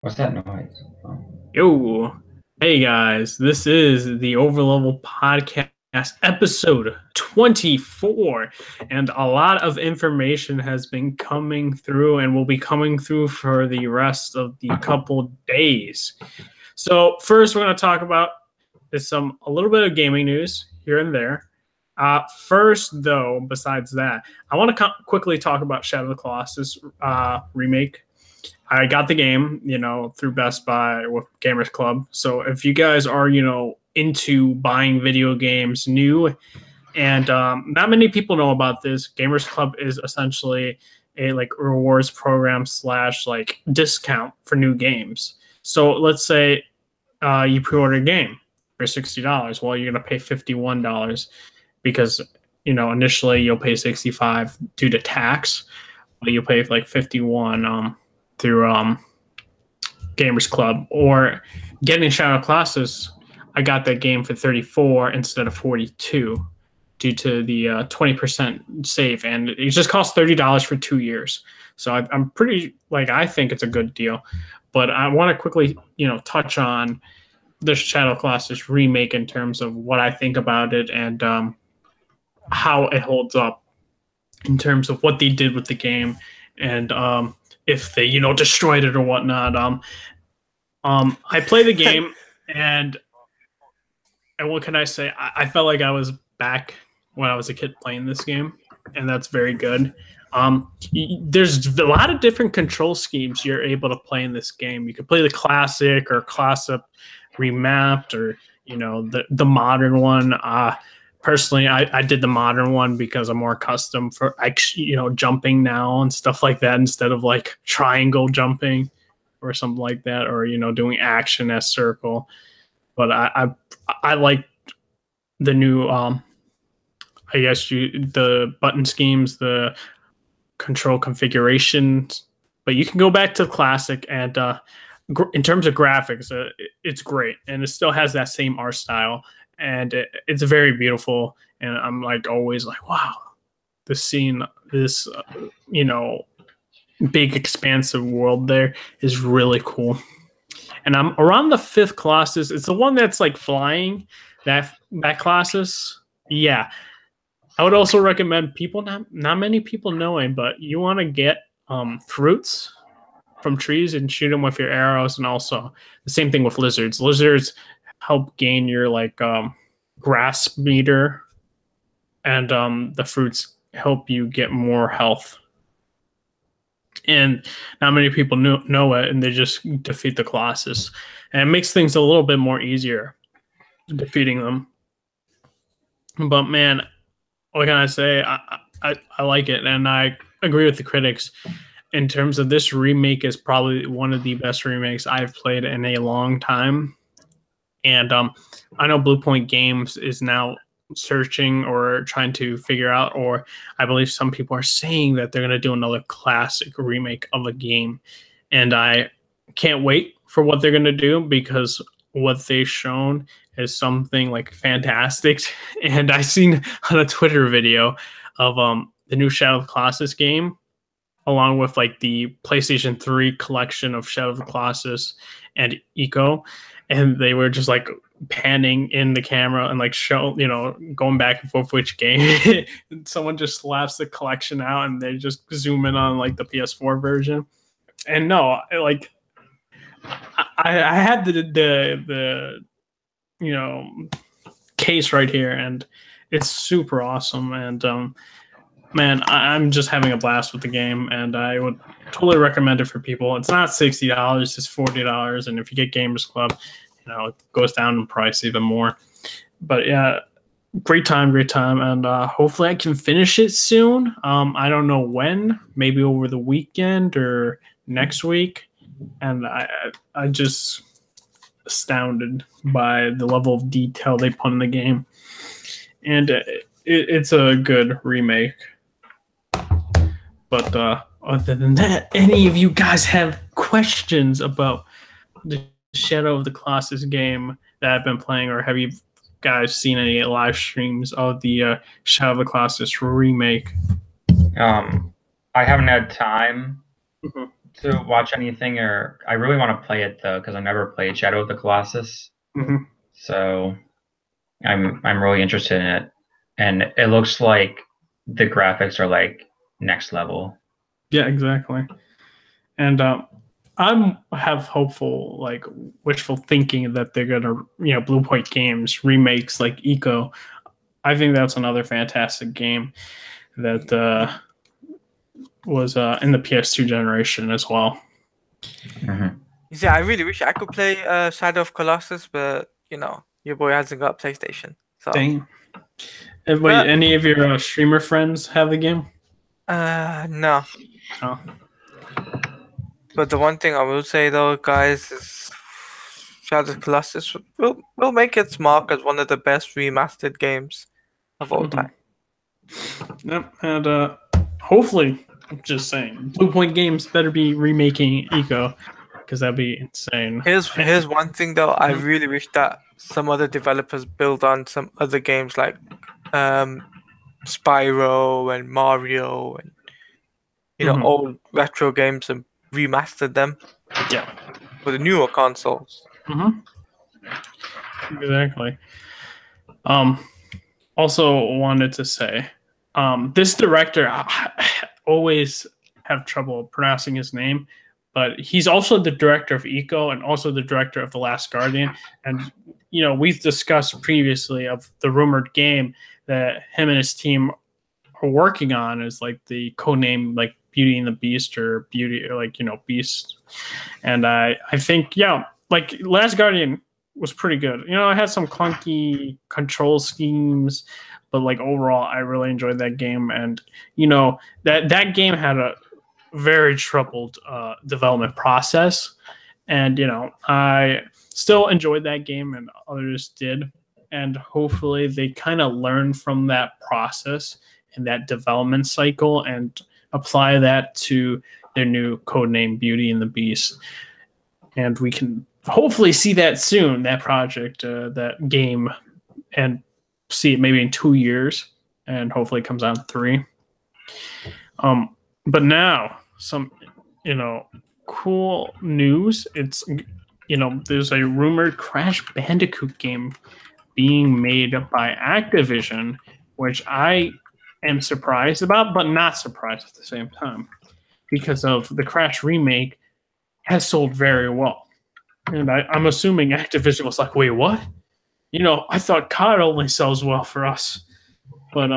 What's that noise? Oh. Yo, hey guys, this is the Overleveled podcast episode 24, and a lot of information has been coming through and will be coming through for the rest of the couple days. So first, we're going to talk about is a little bit of gaming news here and there. First, though, besides that, I want to quickly talk about Shadow of the Colossus remake. I got the game, through Best Buy with Gamers Club. So if you guys are, into buying video games new, and not many people know about this, Gamers Club is essentially a rewards program slash discount for new games. So let's say you pre-order a game for $60. Well, you're gonna pay $51 because initially you'll pay $65 due to tax, but you'll pay like $51 through Gamers Club. Or getting Shadow Colossus, I got that game for $34 instead of $42 due to the 20% save, and it just costs $30 for 2 years. So I'm pretty I think it's a good deal. But I want to quickly touch on the Shadow Colossus remake in terms of what I think about it and how it holds up in terms of what they did with the game and if they destroyed it or whatnot. I play the game and what can I say? I felt like I was back when I was a kid playing this game, and that's very good. There's a lot of different control schemes you're able to play in this game. You can play the classic or classic remapped, or the modern one. Personally, I did the modern one because I'm more accustomed for jumping now and stuff like that instead of triangle jumping or something like that, or doing action as circle. But I like the new the button schemes, the control configurations. But you can go back to classic, and in terms of graphics, it's great, and it still has that same art style. And it's very beautiful, and I'm always wow, this big expansive world there is really cool. And I'm around the 5th Colossus. It's the one that's flying, that Colossus. Yeah, I would also recommend people, not many people knowing, but you want to get fruits from trees and shoot them with your arrows, and also the same thing with lizards. Lizards help gain your grasp meter, and the fruits help you get more health. And not many people know it, and they just defeat the Colossus, and it makes things a little bit more easier defeating them. But man, what can I say? I like it, and I agree with the critics in terms of this remake is probably one of the best remakes I've played in a long time. And I know Blue Point Games is now searching or trying to figure out, or I believe some people are saying that they're going to do another classic remake of a game. And I can't wait for what they're going to do, because what they've shown is something fantastic. And I seen on a Twitter video of the new Shadow of the Colossus game, along with the PlayStation 3 collection of Shadow of the Colossus and Eco. And they were just panning in the camera and show, going back and forth which game. Someone just slaps the collection out, and they just zoom in on the PS4 version. And no, I had the case right here, and it's super awesome. And man, I'm just having a blast with the game, and I would totally recommend it for people. It's not $60, it's $40, and if you get Gamers Club, it goes down in price even more. But yeah, great time, and hopefully I can finish it soon. I don't know when, maybe over the weekend or next week. And I just astounded by the level of detail they put in the game, and it's a good remake. But other than that, any of you guys have questions about the Shadow of the Colossus game that I've been playing, or have you guys seen any live streams of the Shadow of the Colossus remake? I haven't had time to watch anything, or I really want to play it though because I never played Shadow of the Colossus. Mm-hmm. So I'm really interested in it, and it looks like the graphics are like next level. Yeah, exactly. And I'm have hopeful, like wishful thinking that they're gonna, Blue Point Games remakes like Eco. I think that's another fantastic game that was in the PS2 generation as well. Hmm. Yeah, I really wish I could play Shadow of Colossus, but your boy hasn't got a PlayStation. So, Dang. Wait, but any of your streamer friends have the game? no. Oh. But the one thing I will say though, guys, is Shadow of Colossus will make its mark as one of the best remastered games of all time. Yep, and hopefully, I'm just saying, Blue Point Games better be remaking Eco, because that'd be insane. Here's one thing though, I really wish that some other developers build on some other games like Spyro and Mario and old retro games and remastered them. Yeah. For the newer consoles. Exactly. Also wanted to say, this director, I always have trouble pronouncing his name, but he's also the director of Eco and also the director of The Last Guardian. And we've discussed previously of the rumored game that him and his team are working on is like the codename like Beauty and the Beast or Beauty, or like Beast. And I think like Last Guardian was pretty good. It had some clunky control schemes, but like overall, I really enjoyed that game. And that game had a very troubled development process, and I still enjoyed that game, and others did. And hopefully, they kind of learn from that process and that development cycle and apply that to their new codename Beauty and the Beast. And we can hopefully see that soon, that project, that game, and see it maybe in 2 years, and hopefully it comes out in 3. But now some, cool news. It's, there's a rumored Crash Bandicoot game being made by Activision, which I am surprised about, but not surprised at the same time, because of the Crash remake has sold very well. And I'm assuming Activision was like, wait, what? I thought COD only sells well for us. But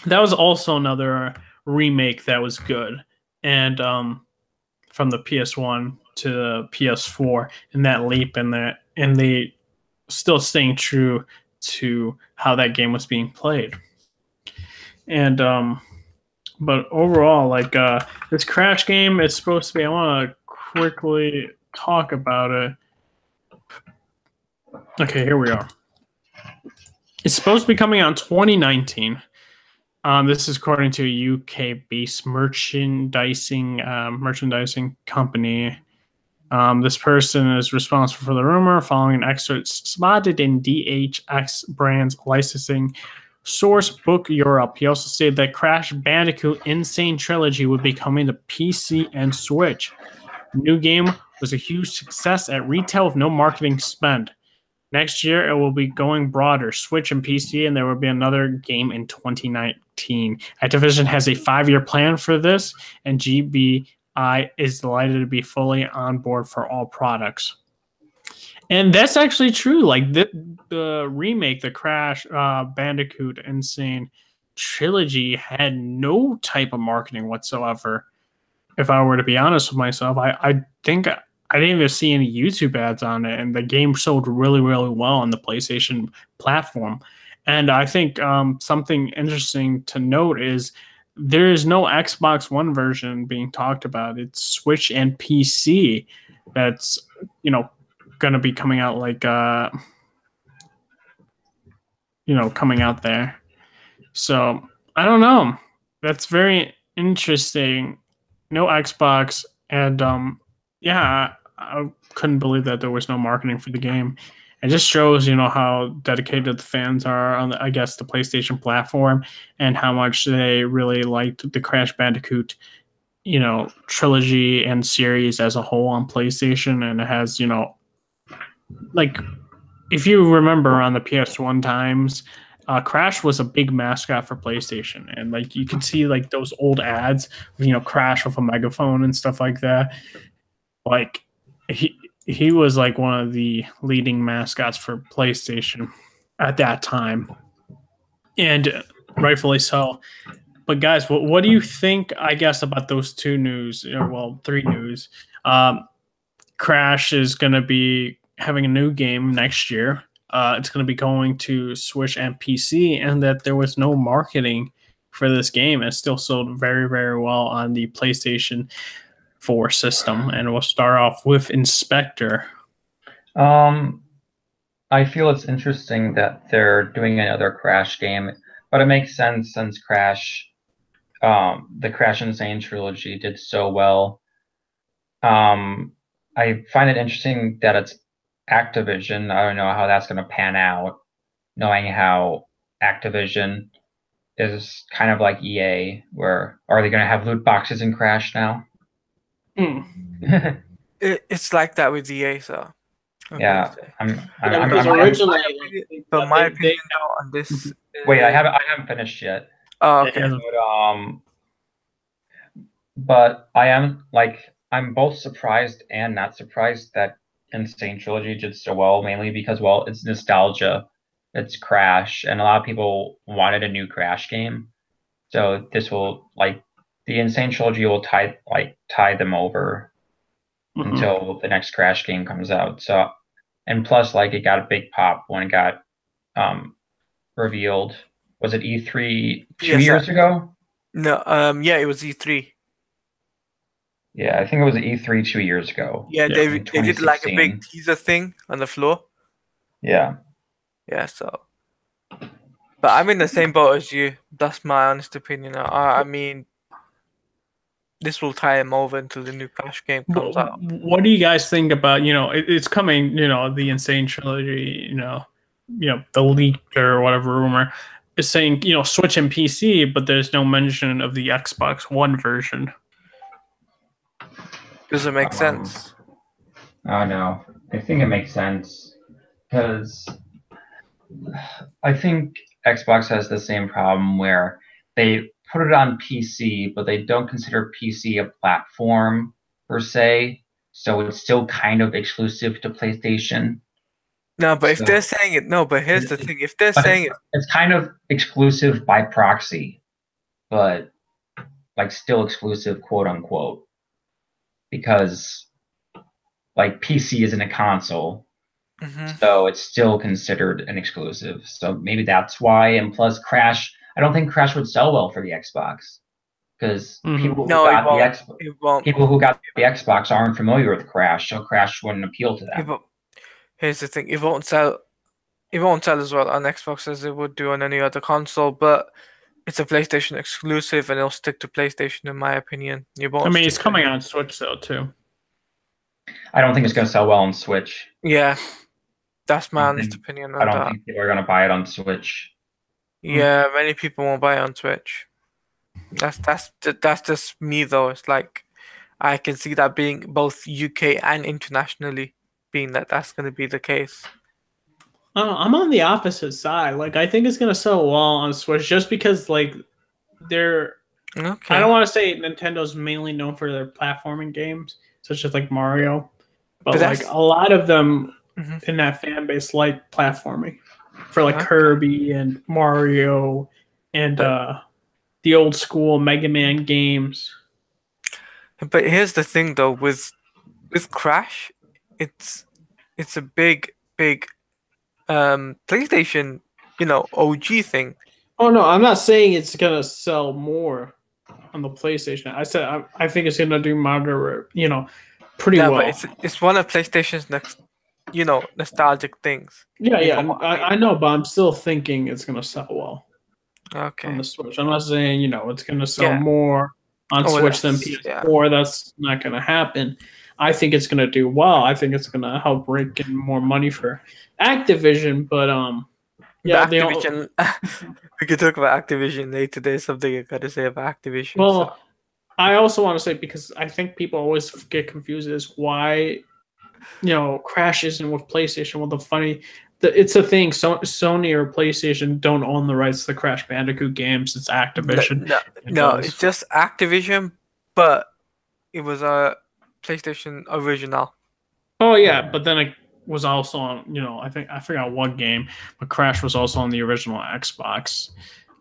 that was also another remake that was good. And from the PS1 to the PS4, and that leap and they still staying true to how that game was being played. And but overall, like this Crash game is supposed to be, I want to quickly talk about it. Okay, here we are. It's supposed to be coming out in 2019. This is according to a UK-based merchandising company. This person is responsible for the rumor following an excerpt spotted in DHX Brands licensing source Book Europe. He also stated that Crash Bandicoot Insane Trilogy would be coming to PC and Switch. The new game was a huge success at retail with no marketing spend. Next year, it will be going broader, Switch and PC, and there will be another game in 2019. Activision has a 5-year plan for this, and GBI is delighted to be fully on board for all products. And that's actually true. Like the remake, the Crash Bandicoot Insane Trilogy had no type of marketing whatsoever. If I were to be honest with myself, I think I didn't even see any YouTube ads on it, and the game sold really, really well on the PlayStation platform. And I think something interesting to note is there is no Xbox One version being talked about. It's Switch and PC that's, going to be coming out like, coming out there. So I don't know. That's very interesting. No Xbox, and yeah, I couldn't believe that there was no marketing for the game. It just shows, how dedicated the fans are on, the PlayStation platform, and how much they really liked the Crash Bandicoot trilogy and series as a whole on PlayStation, and it has like if you remember on the PS1 times, Crash was a big mascot for PlayStation, and like you could see like those old ads, Crash with a megaphone and stuff like that. Like he was like one of the leading mascots for PlayStation at that time, and rightfully so. But guys, what do you think? I guess about those two news, or well, three news. Crash is going to be having a new game next year. It's going to be going to Switch and PC, and that there was no marketing for this game. It still sold very, very well on the PlayStation 4 system, and we'll start off with Inspector. I feel it's interesting that they're doing another Crash game, but it makes sense since the Crash Insane trilogy did so well. I find it interesting that it's Activision. I don't know how that's going to pan out, knowing how Activision is kind of like EA, where are they going to have loot boxes in Crash now? It's like that with EA, so. Yeah, because originally, but my opinion on this. Wait, I haven't finished yet. Oh, okay. But I'm both surprised and not surprised that Insane Trilogy did so well, mainly because, well, it's nostalgia. It's Crash, and a lot of people wanted a new Crash game. So this will, the Insane Trilogy will tie them over until the next Crash game comes out. So, and plus, it got a big pop when it got revealed. Was it E3 2 years ago? No, yeah, it was E3. Yeah, I think it was E3 2 years ago. Yeah, they did like a big teaser thing on the floor. Yeah. Yeah, so. But I'm in the same boat as you. That's my honest opinion. I mean, this will tie him over until the new Crash game comes out. What do you guys think about, it's coming, the Insane Trilogy, the leaked or whatever rumor is saying, Switch and PC, but there's no mention of the Xbox One version. Does it make sense? Oh, no. I think it makes sense because I think Xbox has the same problem where they put it on PC, but they don't consider PC a platform per se, so it's still kind of exclusive to PlayStation. No, but if they're saying it, no, but here's the thing. If they're saying it's kind of exclusive by proxy, but still exclusive, quote unquote, because PC isn't a console, so it's still considered an exclusive. So maybe that's why. And plus, Crash, I don't think Crash would sell well for the Xbox because people who got the Xbox aren't familiar with Crash, so Crash wouldn't appeal to them. Here's the thing: it won't sell as well on Xbox as it would do on any other console. But it's a PlayStation exclusive, and it'll stick to PlayStation, in my opinion. It's coming on Switch though too. I don't think it's going to sell well on Switch. Yeah, that's my honest opinion. I don't think people are going to buy it on Switch. Yeah, many people won't buy it on Switch. That's just me though. It's I can see that being both UK and internationally, being that's going to be the case. I'm on the opposite side. I think it's going to sell well on Switch just because they're. Okay. I don't want to say Nintendo's mainly known for their platforming games, such as Mario, but a lot of them in that fan base like platforming for Kirby and Mario and the old school Mega Man games. But here's the thing though, with Crash, it's a big PlayStation, OG thing. Oh no, I'm not saying it's gonna sell more on the PlayStation. I said I think it's gonna do moderate, pretty well. But it's one of PlayStation's next, nostalgic things. Yeah, I know, but I'm still thinking it's gonna sell well. Okay. On the Switch, I'm not saying it's gonna sell more on Switch than PS4. That's not gonna happen. I think it's gonna do well. I think it's gonna help rake in more money for Activision, but Activision. We could talk about Activision later. There's something I gotta say about Activision. Well, I also want to say, because I think people always get confused, is why Crash isn't with PlayStation. Well, it's a thing. Sony or PlayStation don't own the rights to the Crash Bandicoot games. It's Activision. No, it's just Activision, but it was a PlayStation original. Oh yeah, but then it was also on. I forgot what game, but Crash was also on the original Xbox.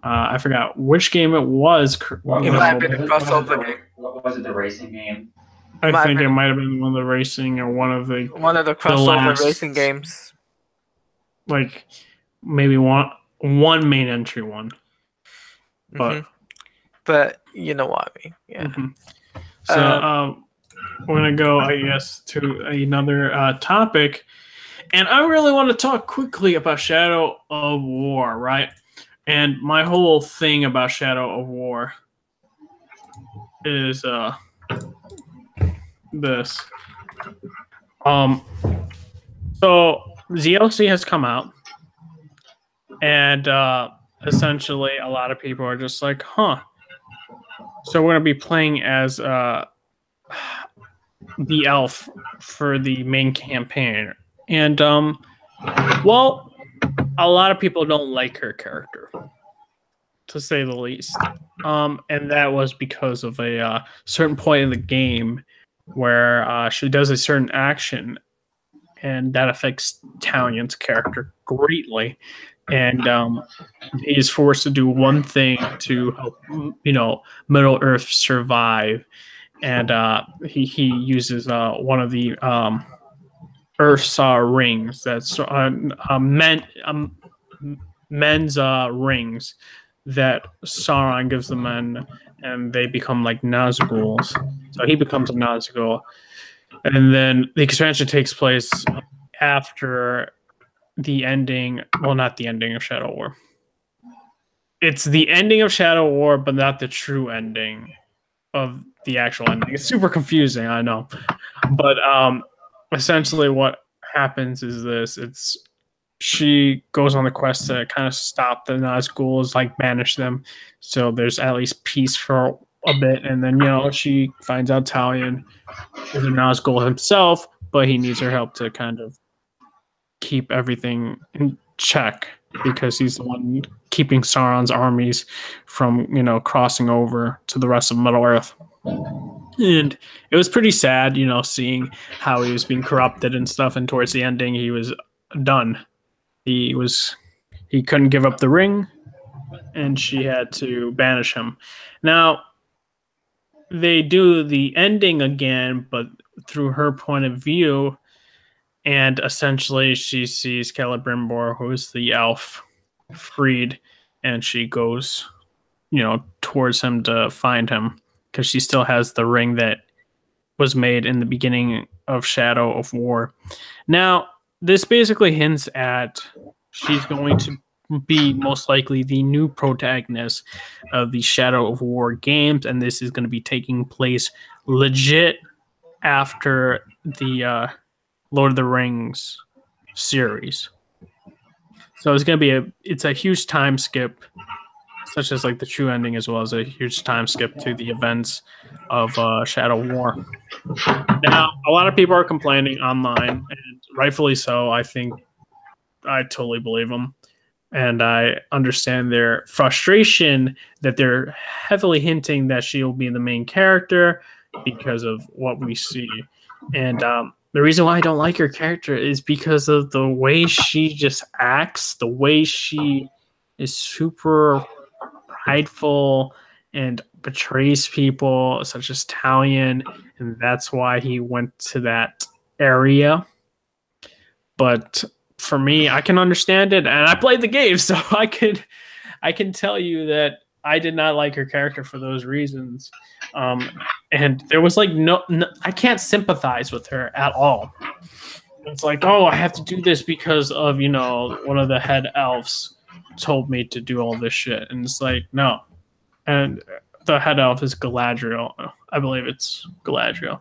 I forgot which game it was. What It was might have it? been a crossover game. What was it? The racing game? I think it might have been one of the racing or one of the crossover racing games. Like maybe one main entry one. But you know what I mean. Yeah. Mm-hmm. So we're gonna go, I guess, to another topic, and I really want to talk quickly about Shadow of War, right? And my whole thing about Shadow of War is this. So DLC has come out, and essentially a lot of people are just like, huh. So we're gonna be playing as the elf for the main campaign. And well, a lot of people don't like her character, to say the least. And that was because of a certain point in the game where she does a certain action, and that affects Talion's character greatly. And he is forced to do one thing to help, Middle Earth survive. And he uses one of the Earth's rings. That's men's rings that Sauron gives the men, and they become like Nazguls. So he becomes a Nazgul. And then the expansion takes place after the ending. Well, not the ending of Shadow War. It's the ending of Shadow War, but not the true ending of the actual ending. It's super confusing, I know. But essentially what happens is this. She goes on the quest to kind of stop the Nazguls, like banish them, so there's at least peace for a bit. And then, she finds out Talion is a Nazgul himself, but he needs her help to kind of keep everything in check, because he's the one keeping Sauron's armies from, crossing over to the rest of Middle Earth. And it was pretty sad, seeing how he was being corrupted and stuff. And towards the ending, he was done. He couldn't give up the ring, and she had to banish him. Now, they do the ending again, but through her point of view. And essentially, she sees Celebrimbor, who's the elf, freed, and she goes, towards him to find him, because she still has the ring that was made in the beginning of Shadow of War. Now, this basically hints at she's going to be most likely the new protagonist of the Shadow of War games, and this is going to be taking place legit after the Lord of the Rings series. So it's going to be it's a huge time skip, such as like the true ending, as well as a huge time skip to the events of Shadow War. Now, a lot of people are complaining online, and rightfully so. I think I totally believe them. And I understand their frustration that they're heavily hinting that she will be the main character because of what we see. And the reason why I don't like her character is because of the way she just acts, the way she is super prideful and betrays people, such as Talion, and that's why he went to that area. But for me, I can understand it, and I played the game, so I can tell you that I did not like her character for those reasons. And there was like no, I can't sympathize with her at all. It's like, oh, I have to do this because of, one of the head elves told me to do all this shit. And it's like, no. And the head elf is Galadriel. I believe it's Galadriel.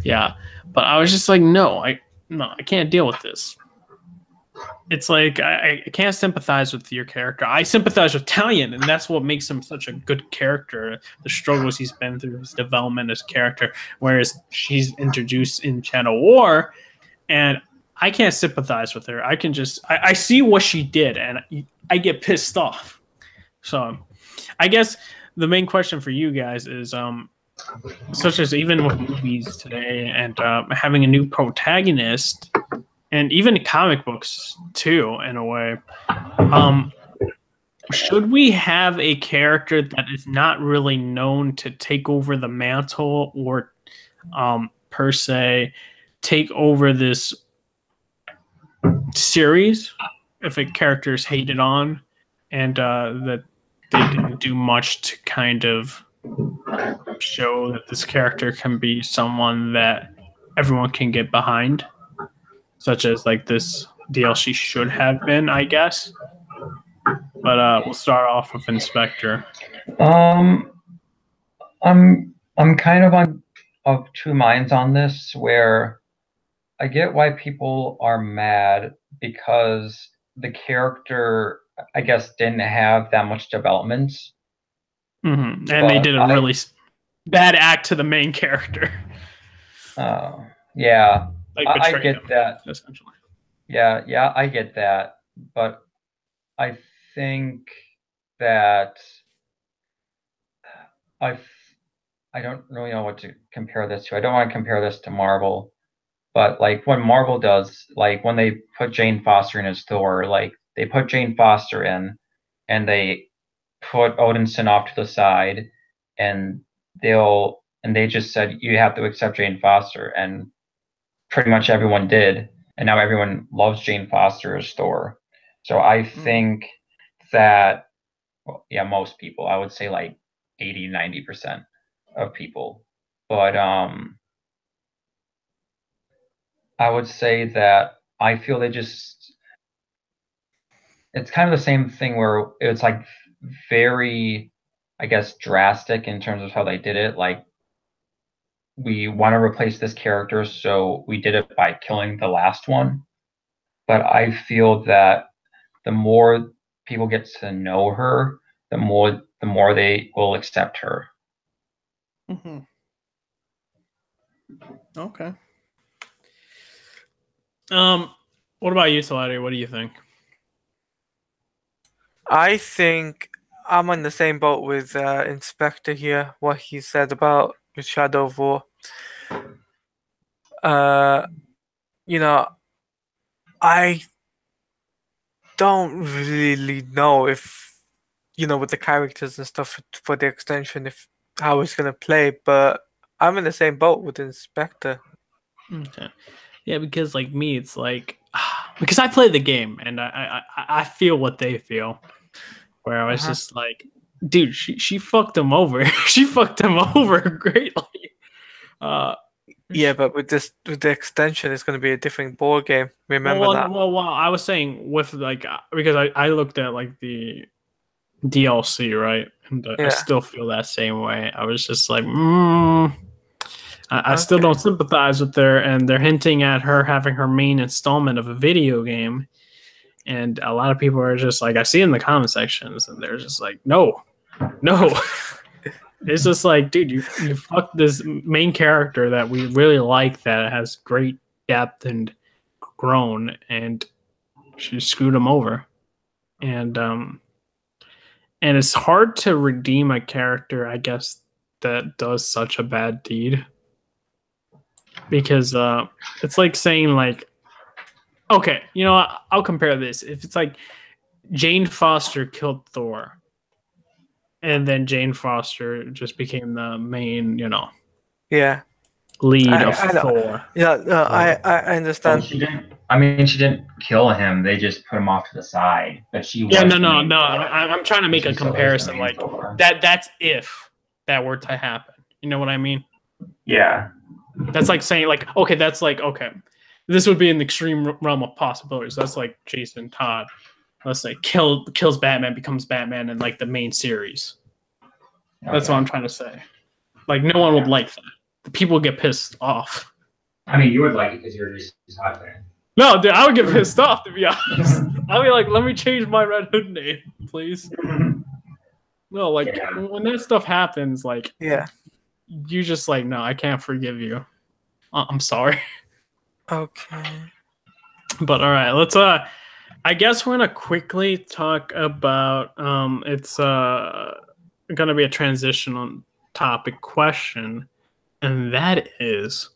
Yeah. But I was just like, no, I can't deal with this. it's like I can't sympathize with your character. I sympathize with Talion, and that's what makes him such a good character. The struggles he's been through, his development as a character, whereas she's introduced in Channel War, and I can't sympathize with her. I can just I see what she did, and I get pissed off. So, I guess the main question for you guys is, such as even with movies today and having a new protagonist. And even comic books too, in a way. Should we have a character that is not really known to take over the mantle or, per se, take over this series if a character is hated on and that they didn't do much to kind of show that this character can be someone that everyone can get behind? Such as like this DLC should have been, I guess. But we'll start off with Inspector. I'm kind of of two minds on this, where I get why people are mad because the character, I guess, didn't have that much development. And they did a really bad act to the main character. Yeah. Like I get that. Essentially. Yeah, I get that. But I think that I don't really know what to compare this to. I don't want to compare this to Marvel. But like when Marvel does, like when they put Jane Foster in as Thor, like they put Jane Foster in and they put Odinson off to the side and they just said you have to accept Jane Foster, and pretty much everyone did, and now everyone loves Jane Foster as Thor. So I think that, well, yeah, most people, I would say like 80-90% of people, but I would say that I feel it's kind of the same thing where it's like very, I guess, drastic in terms of how they did it. Like, we want to replace this character, so we did it by killing the last one. But I feel that the more people get to know her, the more they will accept her. Mm-hmm. Okay. What about you, Salati? What do you think? I think I'm on the same boat with Inspector here. What he said about the Shadow of War. You know, I don't really know if, with the characters and stuff for the extension, if how it's gonna play. But I'm in the same boat with Inspector. Okay. Yeah, because like me, it's like because I play the game and I feel what they feel. Where I was just like, dude, she fucked him over. She fucked him over greatly. Yeah, but with the extension, it's going to be a different ball game. Remember that. Well, I was saying with like because I looked at like the DLC, right, and I still feel that same way. I was just like, I still don't sympathize with her, and they're hinting at her having her main installment of a video game. And a lot of people are just like, I see in the comment sections, and they're just like, no. It's just like, dude, you fucked this main character that we really like, that has great depth and grown, and she screwed him over. And it's hard to redeem a character, I guess, that does such a bad deed. Because it's like saying like, okay, I'll compare this. If it's like Jane Foster killed Thor, and then Jane Foster just became the main, lead of Thor. Yeah, I understand. She didn't kill him. They just put him off to the side. But she was. Yeah, no. I'm trying to make a comparison. Like that's if that were to happen. You know what I mean? Yeah. That's like saying like, okay, that's like, okay, this would be an extreme realm of possibilities. That's like Jason Todd, let's say, kills Batman, becomes Batman in like the main series. That's what I'm trying to say. Like, no one would like that. The people get pissed off. I mean, you would like it because you're just a Todd fan. No, dude, I would get pissed off, to be honest. I'd be like, let me change my Red Hood name, please. No, like, when that stuff happens, like, Yeah. you just like, no, I can't forgive you. I'm sorry. Okay. But all right, let's I guess we're gonna quickly talk about it's gonna be a transitional topic question, and that is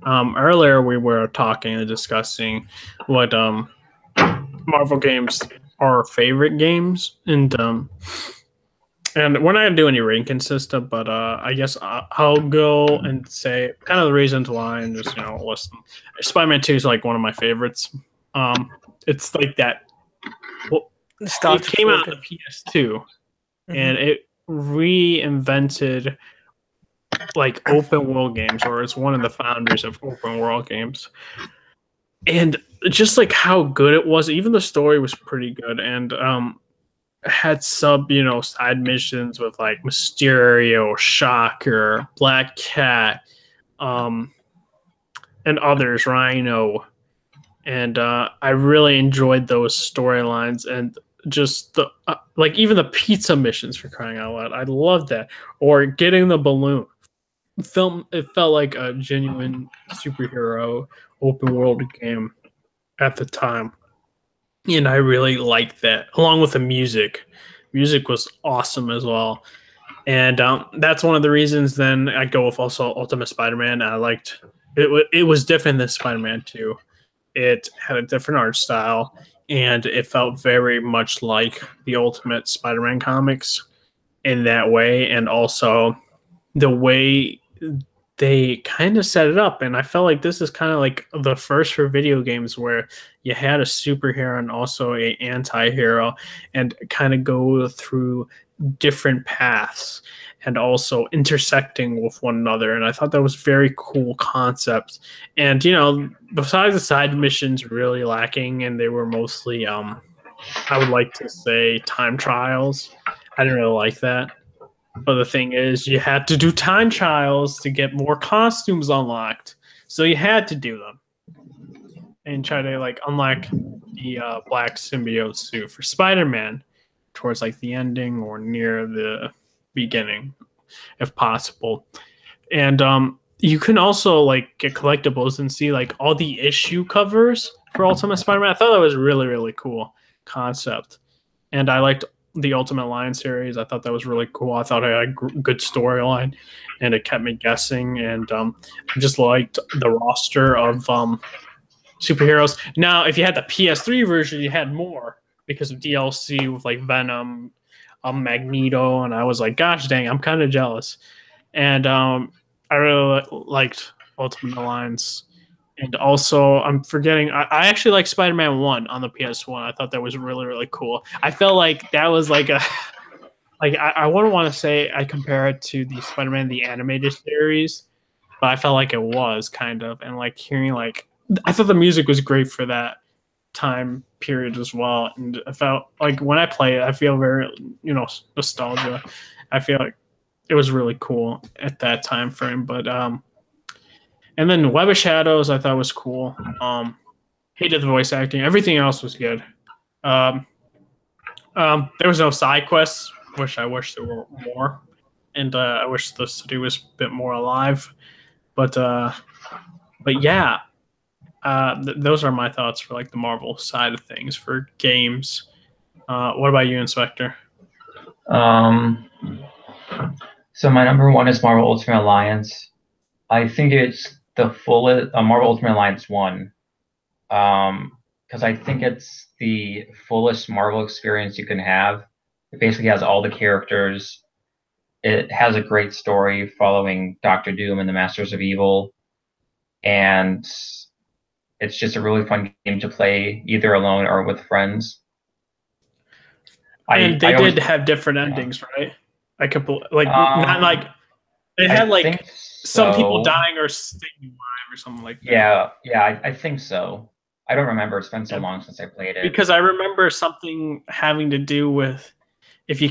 earlier we were talking and discussing what Marvel games are our favorite games, and we're not gonna do any ranking system, but I guess I'll go and say kind of the reasons why, and just listen. Spider-Man 2 is like one of my favorites. It's like that. Well, it came out on the PS2, and it reinvented like open world games, or it's one of the founders of open world games. And just like how good it was, even the story was pretty good, and had side missions with like Mysterio, Shocker, Black Cat, and others, Rhino. And I really enjoyed those storylines, and just the like even the pizza missions, for crying out loud. I loved that. Or getting the balloon. It felt like a genuine superhero open world game at the time. And I really liked that, along with the music. Music was awesome as well. And that's one of the reasons then I go with also Ultimate Spider-Man. I liked it. It was different than Spider-Man 2. It had a different art style, and it felt very much like the Ultimate Spider-Man comics in that way, and also the way they kind of set it up. And I felt like this is kind of like the first for video games where you had a superhero and also an anti-hero, and kind of go through different paths and also intersecting with one another. And I thought that was very cool concept. And besides the side missions really lacking, and they were mostly I would like to say time trials. I didn't really like that. But the thing is, you had to do time trials to get more costumes unlocked. So you had to do them and try to like unlock the black symbiote suit for Spider-Man towards like the ending or near the beginning, if possible. And you can also like get collectibles and see like all the issue covers for Ultimate Spider-Man. I thought that was really, really cool concept. And I liked the Ultimate Alliance series. I thought that was really cool. I thought it had a good storyline, and it kept me guessing. And I just liked the roster of superheroes. Now, if you had the PS3 version, you had more because of DLC with like Venom, Magneto, and I was like, gosh dang, I'm kind of jealous. And I really liked Ultimate Alliance. And also, I'm forgetting, I actually like Spider-Man 1 on the PS1. I thought that was really, really cool. I felt like that was like a, like, I wouldn't want to say I compare it to the Spider-Man, the animated series, but I felt like it was kind of. And like hearing like, I thought the music was great for that time period as well. And I felt like when I play it, I feel very, nostalgia. I feel like it was really cool at that time frame. But, and then Web of Shadows, I thought was cool. Hated the voice acting. Everything else was good. There was no side quests, which I wish there were more. And I wish the city was a bit more alive. But yeah, those are my thoughts for like the Marvel side of things for games. What about you, Inspector? So my number one is Marvel Ultimate Alliance. I think it's the fullest Marvel Ultimate Alliance 1, because I think it's the fullest Marvel experience you can have. It basically has all the characters. It has a great story following Doctor Doom and the Masters of Evil, and it's just a really fun game to play either alone or with friends. And they did have different endings, right? I could like not like it had like some people dying or staying alive or something like that. Yeah, I think so. I don't remember. It's been so long since I played it. Because I remember something having to do with if you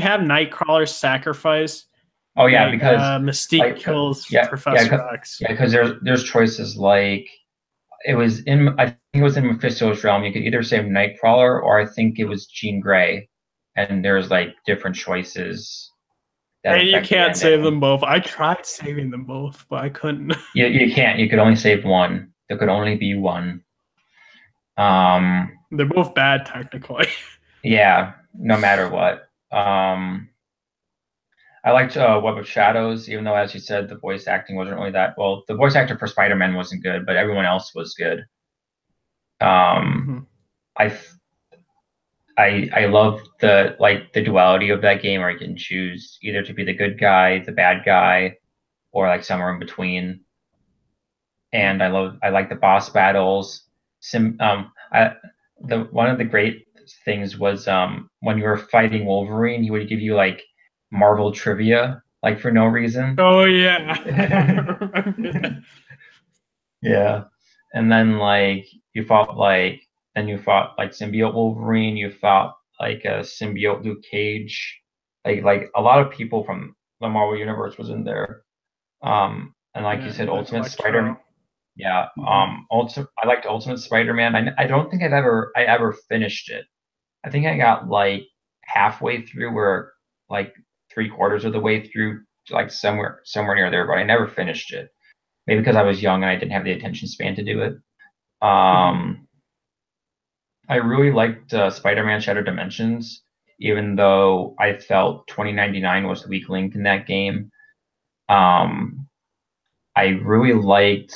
have Nightcrawler sacrifice. Oh yeah, because Mystique kills Professor X. Yeah, because there's choices like it was in I think it was in Mephisto's realm. You could either save Nightcrawler or I think it was Jean Grey, and there's like different choices that And you affect the can't save ending. them both. I tried saving them both, but I couldn't. You can't. You could only save one. There could only be one. They're both bad technically. Yeah, no matter what. I liked Web of Shadows, even though, as you said, the voice acting wasn't really that well. The voice actor for Spider-Man wasn't good, but everyone else was good. I love the duality of that game, where you can choose either to be the good guy, the bad guy, or like somewhere in between. And I like the boss battles. One of the great things was when you were fighting Wolverine, he would give you like Marvel trivia, like for no reason. Oh yeah. Yeah. And then you fought like symbiote Wolverine, you fought like a symbiote Luke Cage. Like a lot of people from the Marvel universe was in there. And like you said, Ultimate Spider-Man. Yeah. I liked Ultimate Spider-Man. I don't think I ever finished it. I think I got like halfway through, or like 3/4 of the way through, like somewhere near there, but I never finished it. Maybe because I was young and I didn't have the attention span to do it. I really liked Spider-Man Shattered Dimensions, even though I felt 2099 was the weak link in that game. I really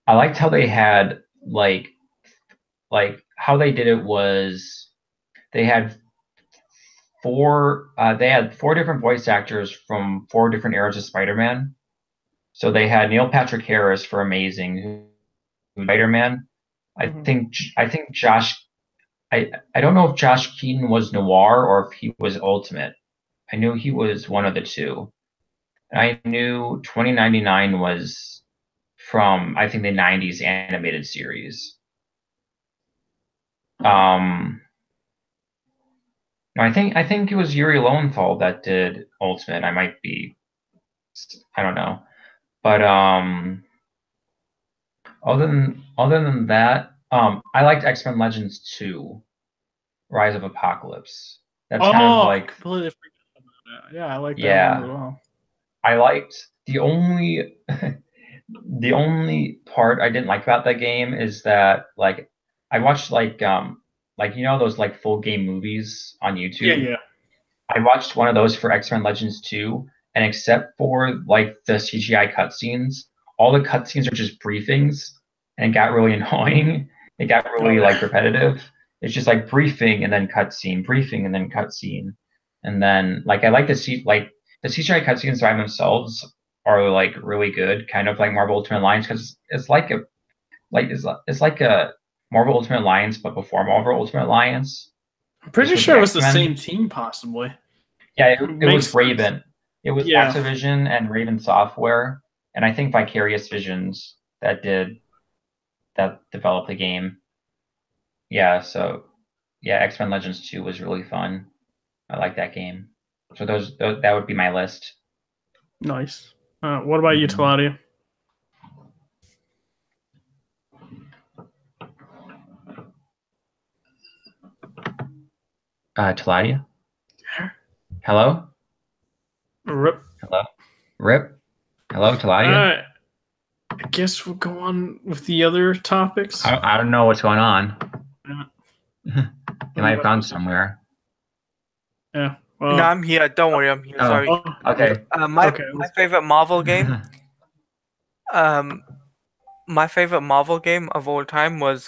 I liked how they had like how they did it was they had four different voice actors from 4 different eras of Spider-Man. So they had Neil Patrick Harris for Amazing, who Spider-Man. I think Josh. I don't know if Josh Keaton was Noir or if he was Ultimate. I knew he was one of the two. And I knew 2099 was from, I think, the 90s animated series. No, I think it was Yuri Lowenthal that did Ultimate. I don't know. But other than that, I liked X-Men Legends 2, Rise of Apocalypse. That's kind of like completely forgot about that. Yeah, I like that one as well. I liked the only part I didn't like about that game is that like I watched like those like full game movies on YouTube. Yeah. I watched one of those for X-Men Legends 2, and except for like the CGI cutscenes, all the cutscenes are just briefings, and it got really annoying. It got really like repetitive. It's just like briefing and then cutscene, briefing and then cutscene, and then like I like to see like the CGI cutscenes by themselves are like really good, kind of like Marvel Ultimate Alliance, because it's like a Marvel Ultimate Alliance, but before Marvel Ultimate Alliance. I'm pretty sure it was the same team, possibly. Yeah, it was Raven. It was Activision and Raven Software, and I think Vicarious Visions that developed the game. Yeah, so X-Men Legends 2 was really fun. I like that game. So that would be my list. Nice. What about you, Taladia? Taladia? Hello? Rip. Hello? Rip? Hello, Taladia? I guess we'll go on with the other topics. I don't know what's going on. You might have gone somewhere. Yeah. Well, no, I'm here. Don't worry, I'm here. Sorry. Okay. My favorite Marvel game. My favorite Marvel game of all time was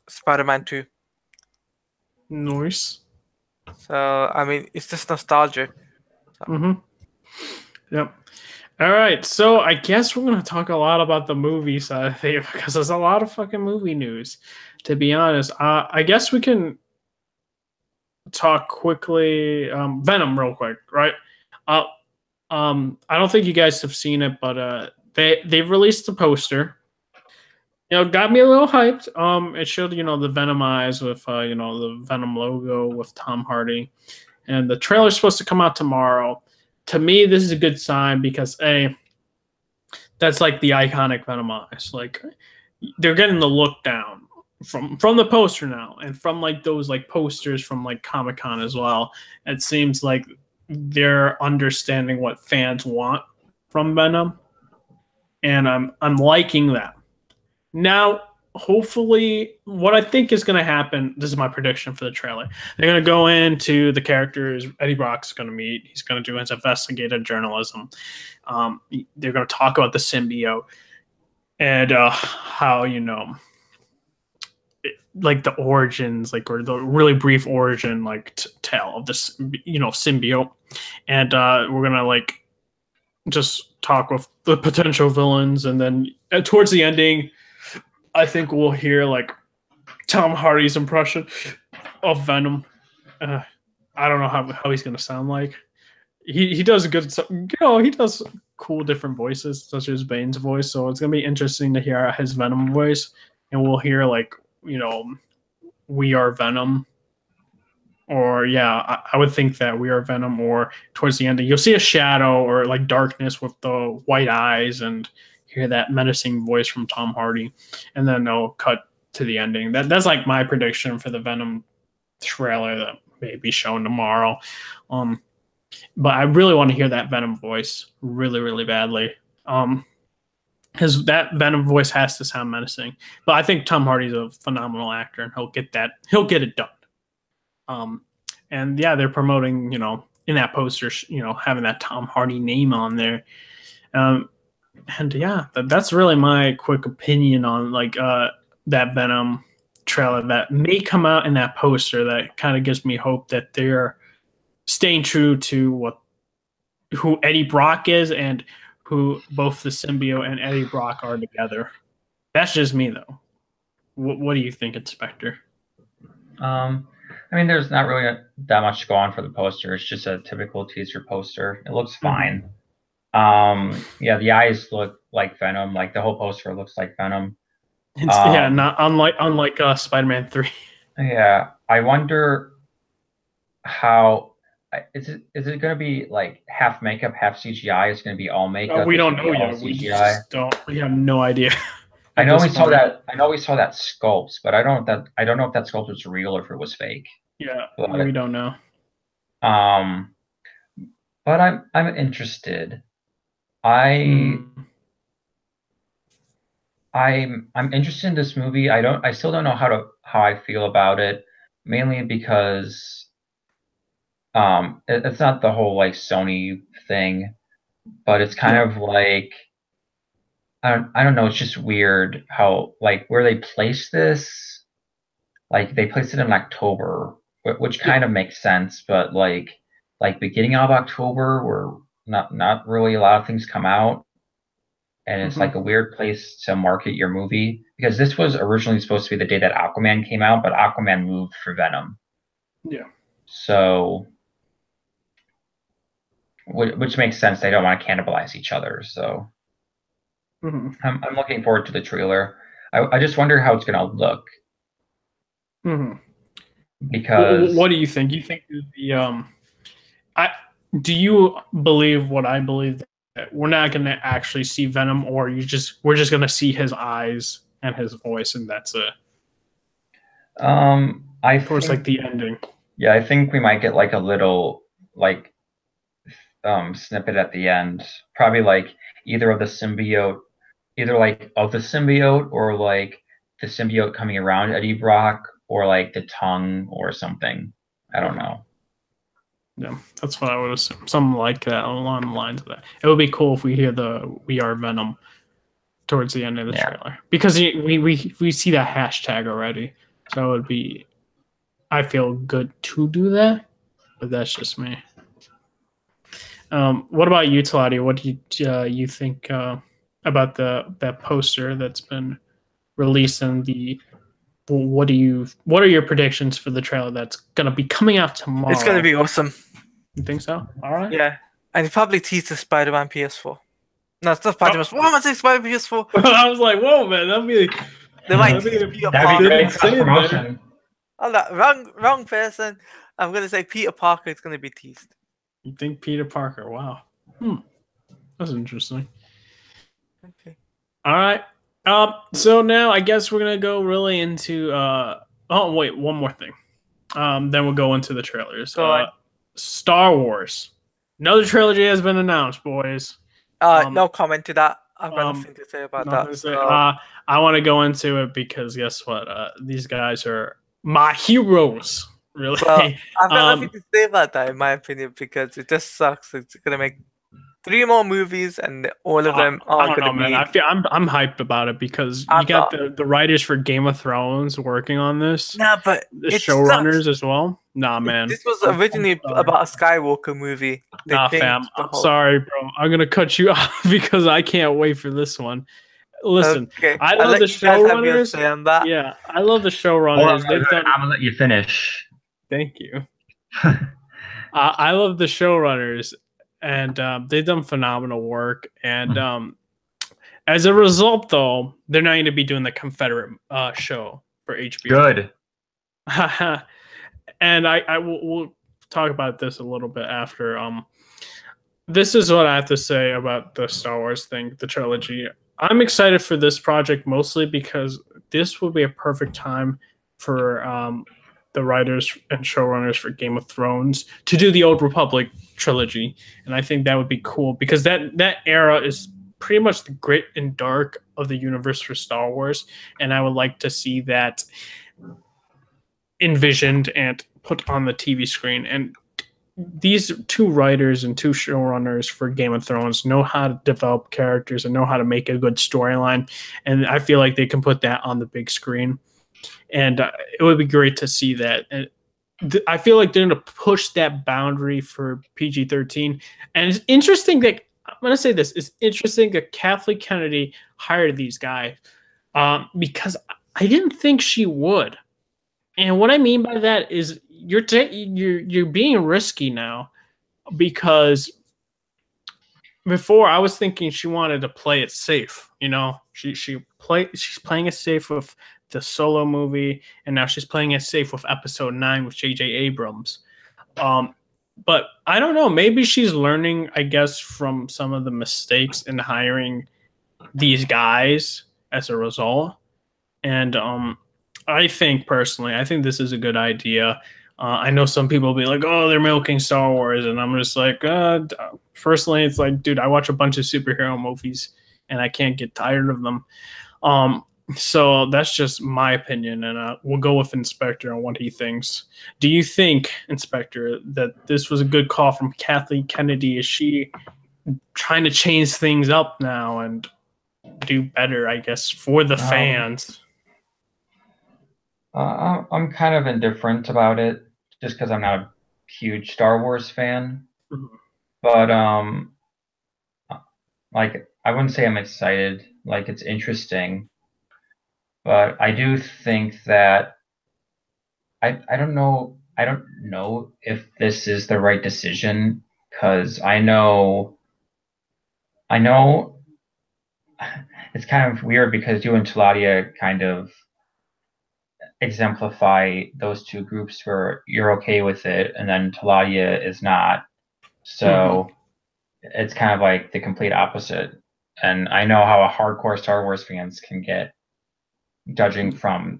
Spider-Man 2. Nice. So I mean, it's just nostalgic. So. Yep. All right, so I guess we're gonna talk a lot about the movie side of it because there's a lot of fucking movie news. To be honest, I guess we can talk quickly. Venom, real quick, right? I don't think you guys have seen it, but they've released the poster. Got me a little hyped. It showed the Venom eyes with the Venom logo with Tom Hardy, and the trailer's supposed to come out tomorrow. To me, this is a good sign because that's like the iconic Venom eyes. Like, they're getting the look down from the poster now, and from like those like posters from like Comic-Con as well. It seems like they're understanding what fans want from Venom, and I'm liking that. Now, hopefully, what I think is going to happen, this is my prediction for the trailer. They're going to go into the characters Eddie Brock's going to meet. He's going to do his investigative journalism. They're going to talk about the symbiote and how, like the origins, like, or the really brief origin, like tale of this, symbiote. And we're going to like just talk with the potential villains. And then towards the ending, I think we'll hear like Tom Hardy's impression of Venom. I don't know how he's gonna sound like. He does a good, he does cool different voices, such as Bane's voice. So it's gonna be interesting to hear his Venom voice, and we'll hear like we are Venom, or I would think that we are Venom, or towards the end you'll see a shadow or like darkness with the white eyes and hear that menacing voice from Tom Hardy, and then they'll cut to the ending. That's like my prediction for the Venom trailer that may be shown tomorrow. But I really want to hear that Venom voice really, really badly. Because that Venom voice has to sound menacing. But I think Tom Hardy's a phenomenal actor, and he'll get it done. And yeah, they're promoting, in that poster, having that Tom Hardy name on there. And yeah, that's really my quick opinion on like that Venom trailer that may come out in that poster. That kind of gives me hope that they're staying true to who Eddie Brock is, and who both the symbiote and Eddie Brock are together. That's just me though. What do you think, Inspector? I mean, there's not really that much to go on for the poster. It's just a typical teaser poster. It looks fine. The eyes look like Venom. Like the whole poster looks like Venom. Not unlike Spider-Man 3. Yeah, I wonder how is it going to be like half makeup, half CGI? It's going to be all makeup. We don't know yet. We have no idea. I know we saw that sculpt, but I don't know if that sculpt was real or if it was fake. Yeah, we don't know. But I'm interested. I'm interested in this movie. I still don't know how I feel about it, mainly because it's not the whole like Sony thing, but it's kind of like I don't know, it's just weird how like where they place this, like they placed it in October, which kind of makes sense, but like beginning of October where not really a lot of things come out. And it's like a weird place to market your movie, because this was originally supposed to be the day that Aquaman came out, but Aquaman moved for Venom. Yeah. So, which makes sense. They don't want to cannibalize each other. So, I'm looking forward to the trailer. I just wonder how it's going to look. Because what do you think? You think do you believe what I believe? We're not going to actually see Venom, or we're just going to see his eyes and his voice, and that's it. Towards like the ending. Yeah, I think we might get like a little like snippet at the end, probably like either like of the symbiote, or like the symbiote coming around Eddie Brock, or like the tongue or something. I don't know. Yeah, that's what I would assume. Something like that, along the lines of that. It would be cool if we hear the "We Are Venom" towards the end of the trailer, because we see that hashtag already. So it would be, I feel good to do that, but that's just me. What about you, Claudia? What do you think about that poster that's been released in the? What are your predictions for the trailer that's gonna be coming out tomorrow? It's gonna be awesome. You think so? All right. Yeah, and probably tease the Spider-Man PS4. No, it's not Spider-Man. What am I saying? Spider-Man PS4. I was like, whoa, man, They might tease Peter Parker. That'd be great promotion. Oh, no, wrong person. I'm gonna say Peter Parker is gonna be teased. You think Peter Parker? Wow. That's interesting. Okay. All right. So now I guess we're gonna go really into. Oh wait, one more thing. Then we'll go into the trailers. Go on. Star Wars. Another trilogy has been announced, boys. No comment to that. I've got um, nothing to say about Nothing that. to say. So, I want to go into it because guess what? These guys are my heroes. Really. well, I've got nothing um, to say about that, in my opinion, because it just sucks. It's gonna make 3 more movies, and all of them I are don't know, gonna man. be. I'm hyped about it because you I'm got not. the writers for Game of Thrones working on this, Nah, but the it sucks. showrunners as well. Nah, man. This was I'm originally sorry. about a Skywalker movie. They Nah, fam. changed the I'm whole. sorry, bro. I'm gonna cut you off because I can't wait for this one. Listen, Okay, I I'll love the let you guys have your showrunners. say on that. Yeah, I love the Hold on, showrunners. They've done. I'm gonna let you finish. Thank you. I love the showrunners, and they've done phenomenal work. And as a result, though, they're not going to be doing the Confederate show for HBO. Good. And I will we'll talk about this a little bit after. This is what I have to say about the Star Wars thing, the trilogy. I'm excited for this project mostly because this will be a perfect time for the writers and showrunners for Game of Thrones to do the Old Republic trilogy, and I think that would be cool because that era is pretty much the grit and dark of the universe for Star Wars, and I would like to see that envisioned and put on the TV screen. And these two writers and two showrunners for Game of Thrones know how to develop characters and know how to make a good storyline, and I feel like they can put that on the big screen, and it would be great to see that. And I feel like they're going to push that boundary for PG-13, and it's interesting that I'm going to say this: it's interesting that Kathleen Kennedy hired these guys because I didn't think she would. And what I mean by that is you're being risky now because before I was thinking she wanted to play it safe. You know, she's playing it safe with the Solo movie, and now she's playing it safe with Episode 9 with J.J. Abrams. But I don't know. Maybe she's learning, I guess, from some of the mistakes in hiring these guys as a result. And I think personally, I think this is a good idea. I know some people will be like, "Oh, they're milking Star Wars," and I'm just like, personally, it's like, dude, I watch a bunch of superhero movies, and I can't get tired of them. So that's just my opinion, and we'll go with Inspector on what he thinks. Do you think, Inspector, that this was a good call from Kathleen Kennedy? Is she trying to change things up now and do better, I guess, for the fans? I'm kind of indifferent about it, just because I'm not a huge Star Wars fan. Mm-hmm. But like I wouldn't say I'm excited. Like it's interesting, but I do think that I don't know. I don't know if this is the right decision because I know it's kind of weird because you and Taladia kind of exemplify those two groups where you're okay with it and then Taladia is not. So it's kind of like the complete opposite. And I know how a hardcore Star Wars fans can get judging from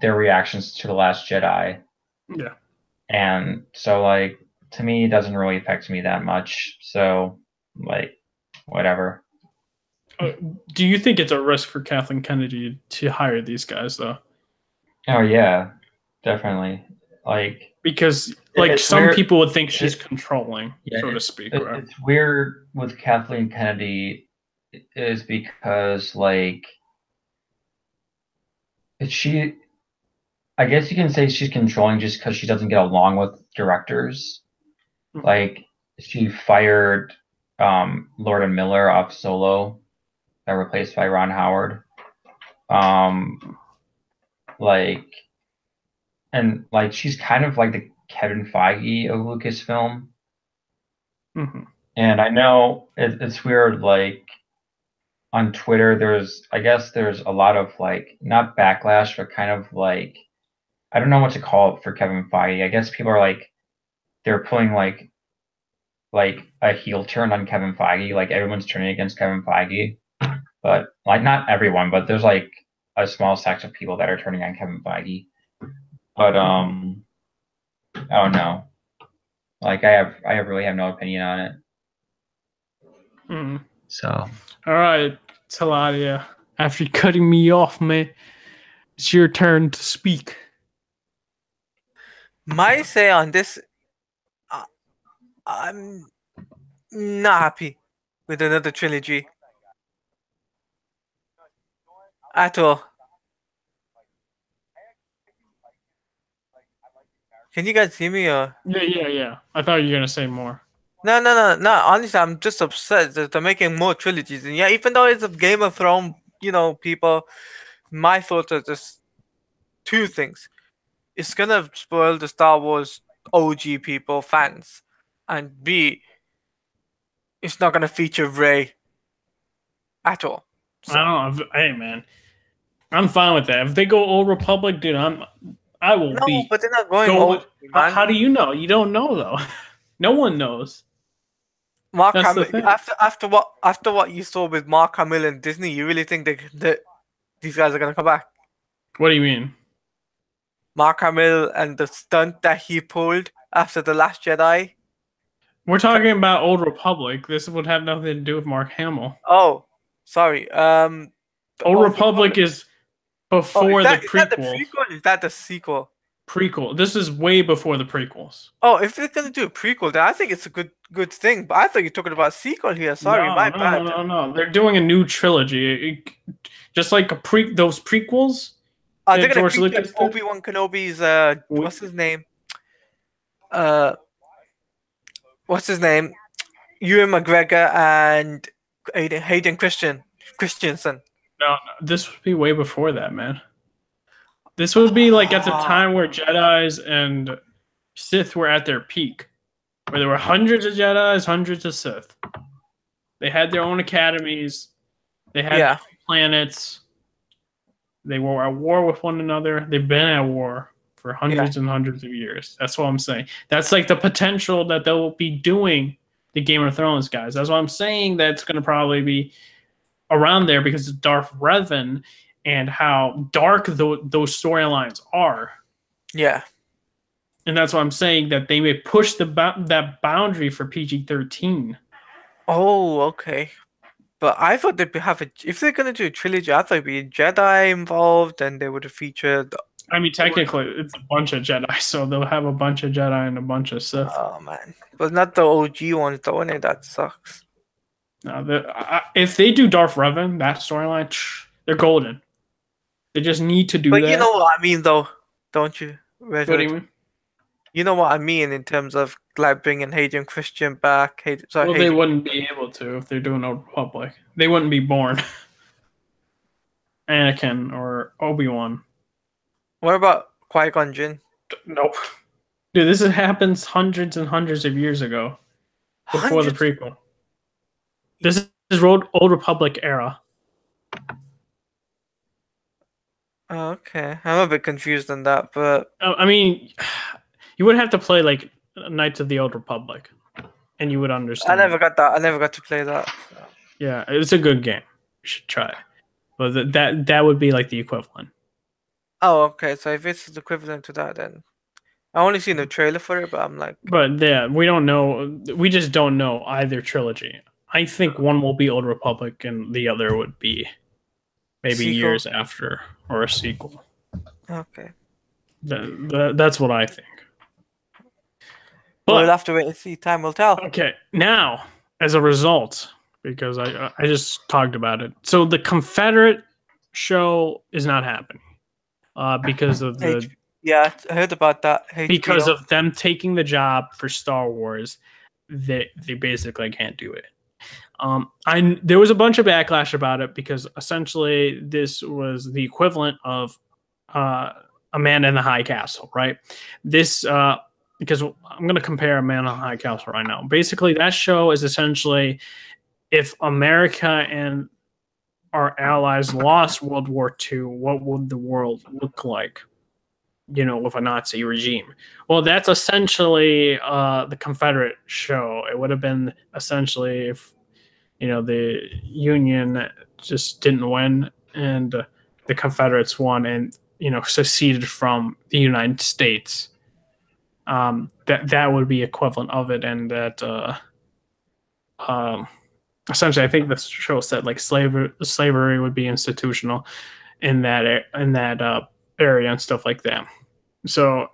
their reactions to The Last Jedi. Yeah. And so like to me it doesn't really affect me that much. So like whatever. Do you think it's a risk for Kathleen Kennedy to hire these guys though? Oh yeah, definitely. Like because like some weird. People would think she's controlling, so to speak. Right? It's weird with Kathleen Kennedy is because like I guess you can say she's controlling just because she doesn't get along with directors. Mm-hmm. Like she fired Lord and Miller off Solo, got replaced by Ron Howard. She's kind of like the Kevin Feige of Lucasfilm. Mm-hmm. And I know it's weird, like on Twitter, there's a lot of like, not backlash, but kind of like, I don't know what to call it for Kevin Feige. I guess people are like, they're pulling like a heel turn on Kevin Feige, like everyone's turning against Kevin Feige. But like not everyone, but there's like a small section of people that are turning on Kevin Feige. But I don't know. Like I really have no opinion on it. So all right, Taladia, after cutting me off, man, it's your turn to speak. My say on this, I'm not happy with another trilogy at all. Can you guys hear me? Or Yeah. I thought you were gonna say more. no. Honestly, I'm just upset that they're making more trilogies. And yeah, even though it's a Game of Thrones, people, my thoughts are just two things. It's gonna spoil the Star Wars OG people, fans, and B, it's not gonna feature Rey at all. So. I don't know. Hey, man, I'm fine with that. If they go Old Republic, dude, I will No, be. but they're not going old, man. How do you know? You don't know though. No one knows. Mark That's the Hamill, thing. after what you saw with Mark Hamill and Disney, you really think that these guys are gonna come back? What do you mean? Mark Hamill and the stunt that he pulled after The Last Jedi. We're talking about Old Republic. This would have nothing to do with Mark Hamill. Oh, sorry. Old Republic is before the prequel. Is that the prequel? Is that the sequel? Prequel. This is way before the prequels. Oh, if they're gonna do a prequel, then I think it's a good thing. But I thought you're talking about sequel here. Sorry, my bad. No. They're doing a new trilogy, just like those prequels. They're gonna feature Obi-Wan Kenobi's what's his name? What's his name? Ewan McGregor and Hayden Christensen. No, this would be way before that, man. This would be like at the time where Jedis and Sith were at their peak, where there were hundreds of Jedis, hundreds of Sith. They had their own academies. They had planets. They were at war with one another. They've been at war for hundreds and hundreds of years. That's what I'm saying. That's like the potential that they'll be doing the Game of Thrones guys. That's what I'm saying. That's going to probably be around there because of Darth Revan and how dark those storylines are. Yeah. And that's why I'm saying that they may push that boundary for PG-13. Oh, okay. But I thought they'd if they're going to do a trilogy, I thought it'd be a Jedi involved and they would have featured... I mean, technically, it's a bunch of Jedi, so they'll have a bunch of Jedi and a bunch of Sith. Oh, man. But not the OG ones, though, and that sucks. No, if they do Darth Revan, that storyline, they're golden. They just need to do that. But you know what I mean, though, don't you? What do you mean? You know what I mean in terms of like bringing Hayden Christian back. They wouldn't be able to if they're doing Old Republic. They wouldn't be born. Anakin or Obi-Wan. What about Qui-Gon Jinn? Nope. Dude, this happens hundreds and hundreds of years ago. Before the prequel. This is Old Republic era. Oh, okay. I'm a bit confused on that, but... I mean, you would have to play, like, Knights of the Old Republic, and you would understand. I never got that. I never got to play that. So. Yeah, it's a good game. You should try it. But that would be, like, the equivalent. Oh, okay. So if it's the equivalent to that, then... I only seen the trailer for it, but I'm like... But, yeah, we don't know. We just don't know either trilogy. I think one will be Old Republic, and the other would be... maybe sequel? Years after, or a sequel. Okay. That's what I think. But we'll have to wait and see. Time will tell. Okay, now, as a result, because I just talked about it. So the Confederate show is not happening because of the... Yeah, I heard about that. HBO. Because of them taking the job for Star Wars, they basically can't do it. There was a bunch of backlash about it because essentially this was the equivalent of A Man in the High Castle, right? This because I'm going to compare A Man in the High Castle right now. Basically, that show is essentially if America and our allies lost World War II, what would the world look like? With a Nazi regime. Well, that's essentially the Confederate show. It would have been essentially if the Union just didn't win, and the Confederates won, and seceded from the United States. That would be equivalent of it, and that essentially, I think the show said like slavery would be institutional in that area and stuff like that. So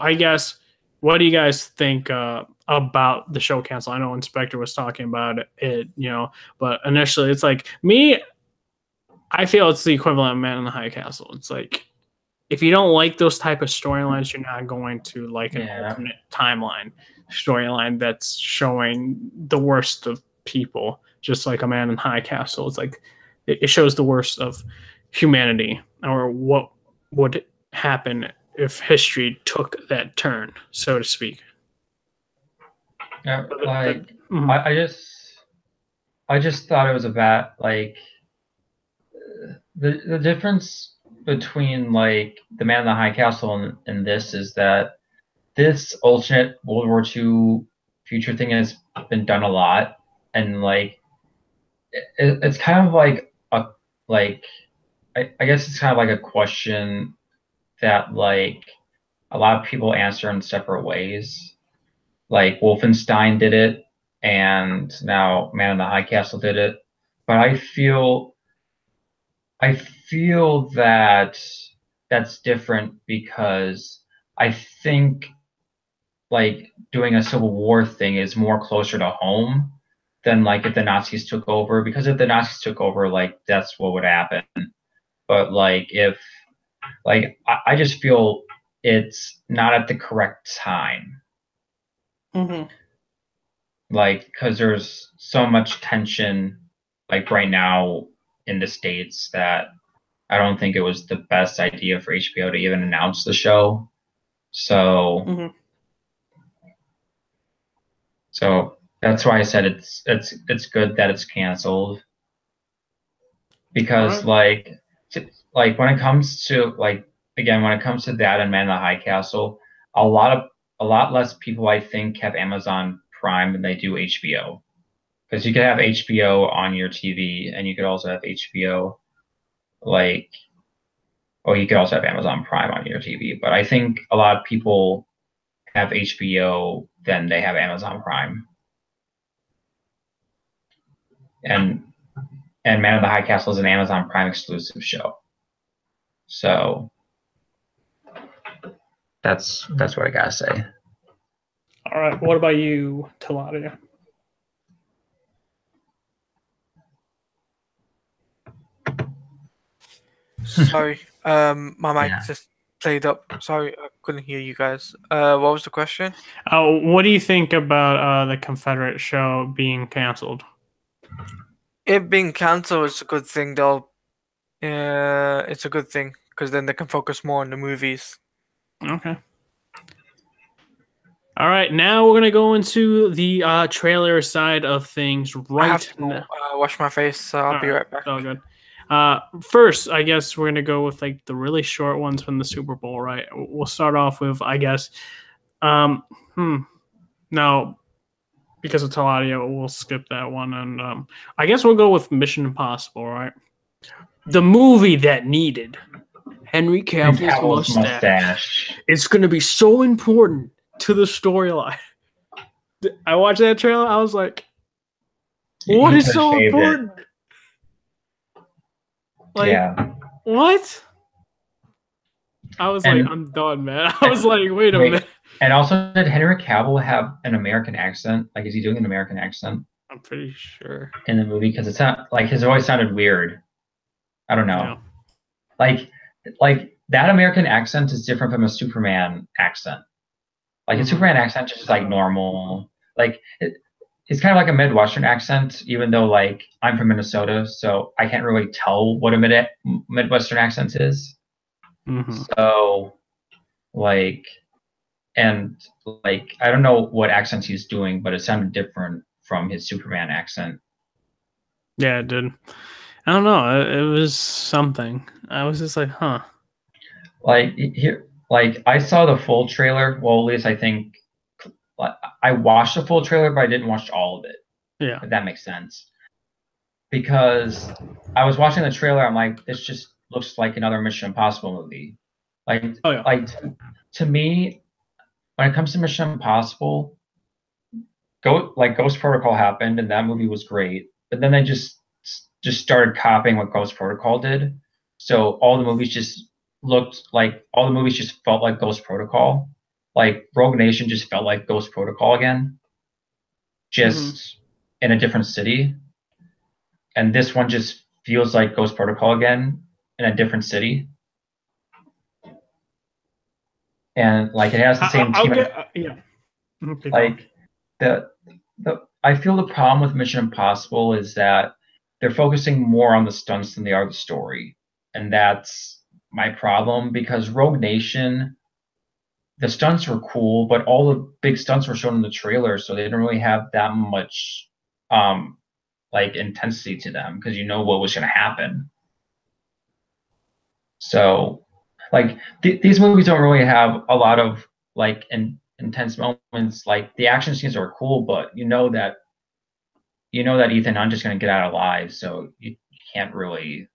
I guess, what do you guys think about the show cancel? I know Inspector was talking about it, but initially it's like me. I feel it's the equivalent of Man in the High Castle. It's like, if you don't like those type of storylines, you're not going to like an alternate timeline storyline that's showing the worst of people, just like a Man in High Castle. It's like it shows the worst of humanity, or what would happen if history took that turn, so to speak. Yeah, like I just thought it was about like the difference between like the Man in the High Castle and this is that this alternate World War II future thing has been done a lot, and like it's kind of like I guess it's kind of like a question that like a lot of people answer in separate ways. Like Wolfenstein did it, and now Man in the High Castle did it. But I feel that that's different because I think like doing a Civil War thing is more closer to home than like if the Nazis took over. Because if the Nazis took over, like that's what would happen. But like if like I just feel it's not at the correct time. Mm-hmm. Like because there's so much tension like right now in the States that I don't think it was the best idea for HBO to even announce the show. So so that's why I said it's good that it's canceled. Because like when it comes to like again when it comes to that and Man in the High Castle, a lot less people I think have Amazon Prime than they do HBO. Because you could have HBO on your TV and you could also have HBO like or you could also have Amazon Prime on your TV. But I think a lot of people have HBO than they have Amazon Prime. And Man in the High Castle is an Amazon Prime exclusive show. So that's what I gotta say. All right. What about you, Taladia? Sorry, my mic just played up. Sorry, I couldn't hear you guys. What was the question? What do you think about the Confederate show being canceled? It being cancelled is a good thing, though. It's a good thing because then they can focus more on the movies. Okay. All right, now we're gonna go into the trailer side of things. I have to wash my face, so I'll be right back. All good. First, I guess we're gonna go with like the really short ones from the Super Bowl, right? We'll start off with, I guess, now because of Taladia, we'll skip that one, and I guess we'll go with Mission Impossible, right? The movie that needed Henry Cavill's mustache. It's gonna be so important to the storyline. I watched that trailer. I was like, "What is so important?" Like, what? I was like, I'm done, man. I was like, wait a minute. And also, did Henry Cavill have an American accent? Like, is he doing an American accent? I'm pretty sure. In the movie, because it's not like his voice sounded weird. I don't know. Yeah. Like that American accent is different from a Superman accent. Like a Superman accent is just like normal. Like it's kind of like a Midwestern accent, even though like I'm from Minnesota, so I can't really tell what a Midwestern accent is. So like, and like, I don't know what accent he's doing, but it sounded different from his Superman accent. Yeah, it did. I don't know. It was something. I was just like, huh. Like here, like I saw the full trailer. Well, at least I think I watched the full trailer, but I didn't watch all of it. Yeah, if that makes sense. because I was watching the trailer. I'm like, this just looks like another Mission Impossible movie. Like, Oh yeah. like to me, when it comes to Mission Impossible, Ghost Protocol happened, and that movie was great. But then they just started copying what Ghost Protocol did. So all the movies just felt like Ghost Protocol. Like Rogue Nation just felt like Ghost Protocol again, just in a different city. And this one just feels like Ghost Protocol again in a different city. And like it has the same team. Yeah. Okay, like the I feel the problem with Mission Impossible is that they're focusing more on the stunts than they are the story. And that's my problem, because Rogue Nation, the stunts were cool, but all the big stunts were shown in the trailer, so they didn't really have that much like intensity to them, because you know what was going to happen. So like these movies don't really have a lot of like intense moments. Like the action scenes are cool, but you know that Ethan Hunt's just going to get out alive, so you can't really,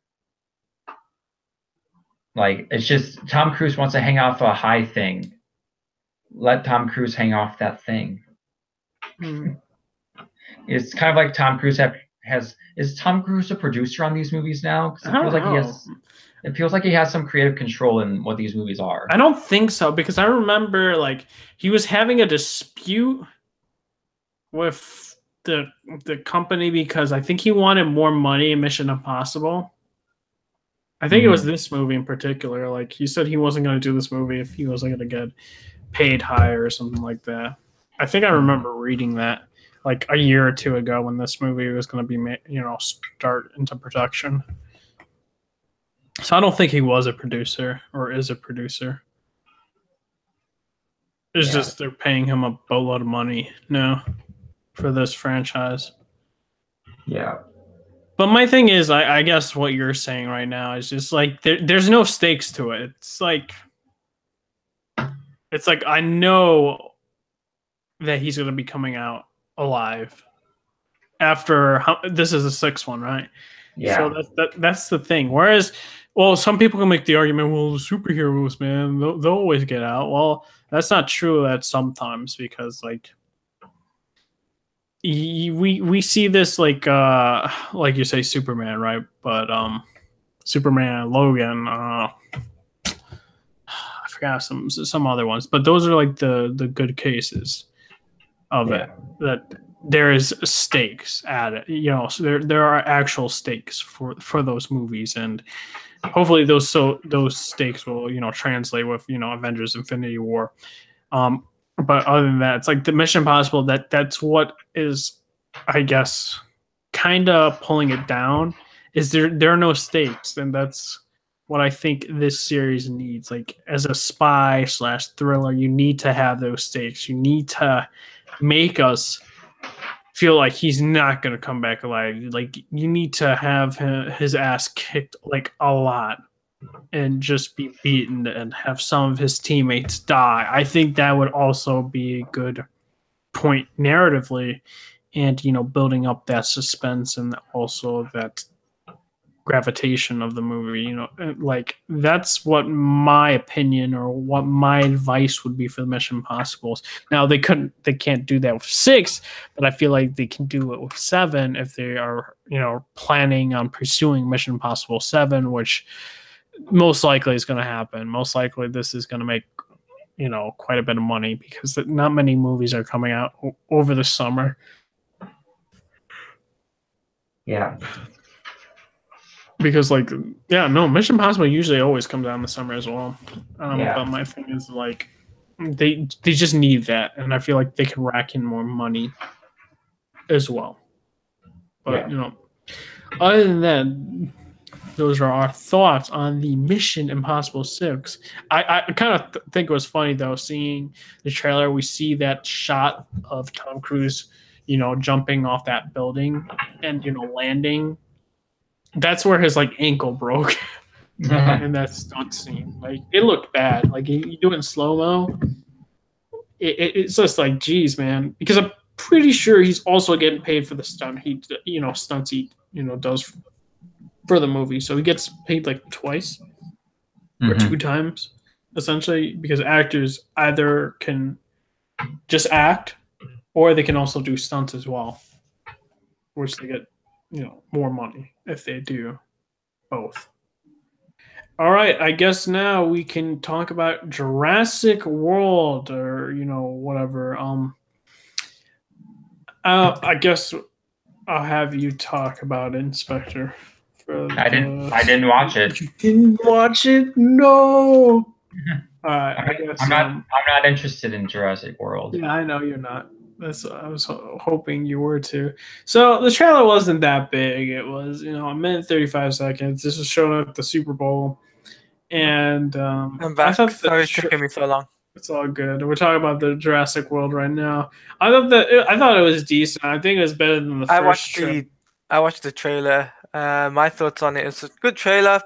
like, it's just Tom Cruise wants to hang off a high thing. Let Tom Cruise hang off that thing. It's kind of like Tom Cruise is Tom Cruise a producer on these movies now? Because it feels like he has some creative control in what these movies are. I don't think so, because I remember like he was having a dispute with the company because I think he wanted more money in Mission Impossible. I think it was this movie in particular. Like he said he wasn't going to do this movie if he wasn't going to get paid higher or something like that. I think I remember reading that like a year or two ago when this movie was going to be, start into production. So I don't think he was a producer or is a producer. It's just they're paying him a boatload of money now for this franchise. Yeah. But my thing is, I guess what you're saying right now is just like there's no stakes to it. It's like I know that he's going to be coming out alive after this is the sixth one, right? Yeah. So that's the thing. Whereas, well, some people can make the argument, well, the superheroes, man, they'll always get out. Well, that's not true. That sometimes, because like we see this like you say Superman, right? But Superman, Logan, I forgot some other ones, but those are like the good cases of it, that there is stakes at it. So there are actual stakes for those movies, and hopefully those stakes will translate with Avengers Infinity War. But other than that, it's like the Mission Impossible, that's what is, I guess, kind of pulling it down, is there are no stakes. And that's what I think this series needs. Like as a spy / thriller, you need to have those stakes. You need to make us feel like he's not going to come back alive. Like you need to have his ass kicked like a lot and just be beaten and have some of his teammates die. I think that would also be a good point narratively, and building up that suspense and also that gravitation of the movie. Like that's what my opinion or what my advice would be for the Mission Impossibles. Now they can't do that with 6, but I feel like they can do it with 7 if they are planning on pursuing Mission Impossible 7, which most likely is going to happen. Most likely this is going to make quite a bit of money, because not many movies are coming out over the summer. Yeah. Because Mission Impossible usually always comes out in the summer as well. But my thing is like they just need that, and I feel like they can rack in more money as well. But other than that, those are our thoughts on the Mission Impossible 6. I kind of think it was funny though, seeing the trailer. We see that shot of Tom Cruise, jumping off that building and landing. That's where his like ankle broke in that stunt scene. Like it looked bad. Like you do it in slow mo. It's just like, geez, man. Because I'm pretty sure he's also getting paid for the stunt stunts he does for the movie. So he gets paid like twice or Mhm. 2 times, essentially, because actors either can just act or they can also do stunts as well, which they get more money if they do both. All right, I guess now we can talk about Jurassic World or whatever. I guess I'll have you talk about Inspector. I didn't watch it. You didn't watch it? No. All right, I guess. I'm not interested in Jurassic World. Yeah, I know you're not. I was hoping you were too. So the trailer wasn't that big. It was a minute 35 seconds. This was shown at the Super Bowl, and I'm I back. thought Sorry it's taking me so long. it's all good. We're talking about the Jurassic World right now. I thought it was decent. I think it was better than the first. I watched the trailer. My thoughts on it. It's a good trailer.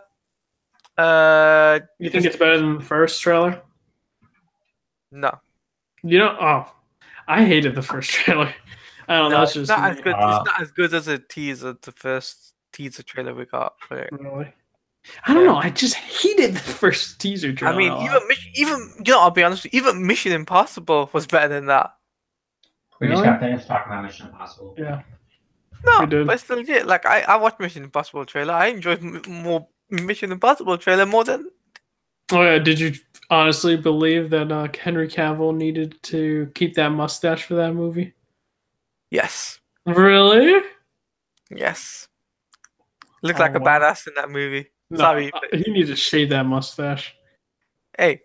You think it's better than the first trailer? No. Oh, I hated the first trailer. I don't know. That's It's just not me. as good. It's not as good as a teaser. The first teaser trailer we got for it. Really? I don't know. I just hated the first teaser trailer. I mean, even I'll be honest. Even Mission Impossible was better than that. We just got finished talking about Mission Impossible. Yeah. No, but it's still legit. Like I watched Mission Impossible trailer. I enjoyed more Mission Impossible trailer more than. Oh yeah. Did you honestly believe that Henry Cavill needed to keep that mustache for that movie? Yes. Really? Yes. Looked like a wow. badass in that movie. No, Sorry. he needed to shave that mustache. Hey,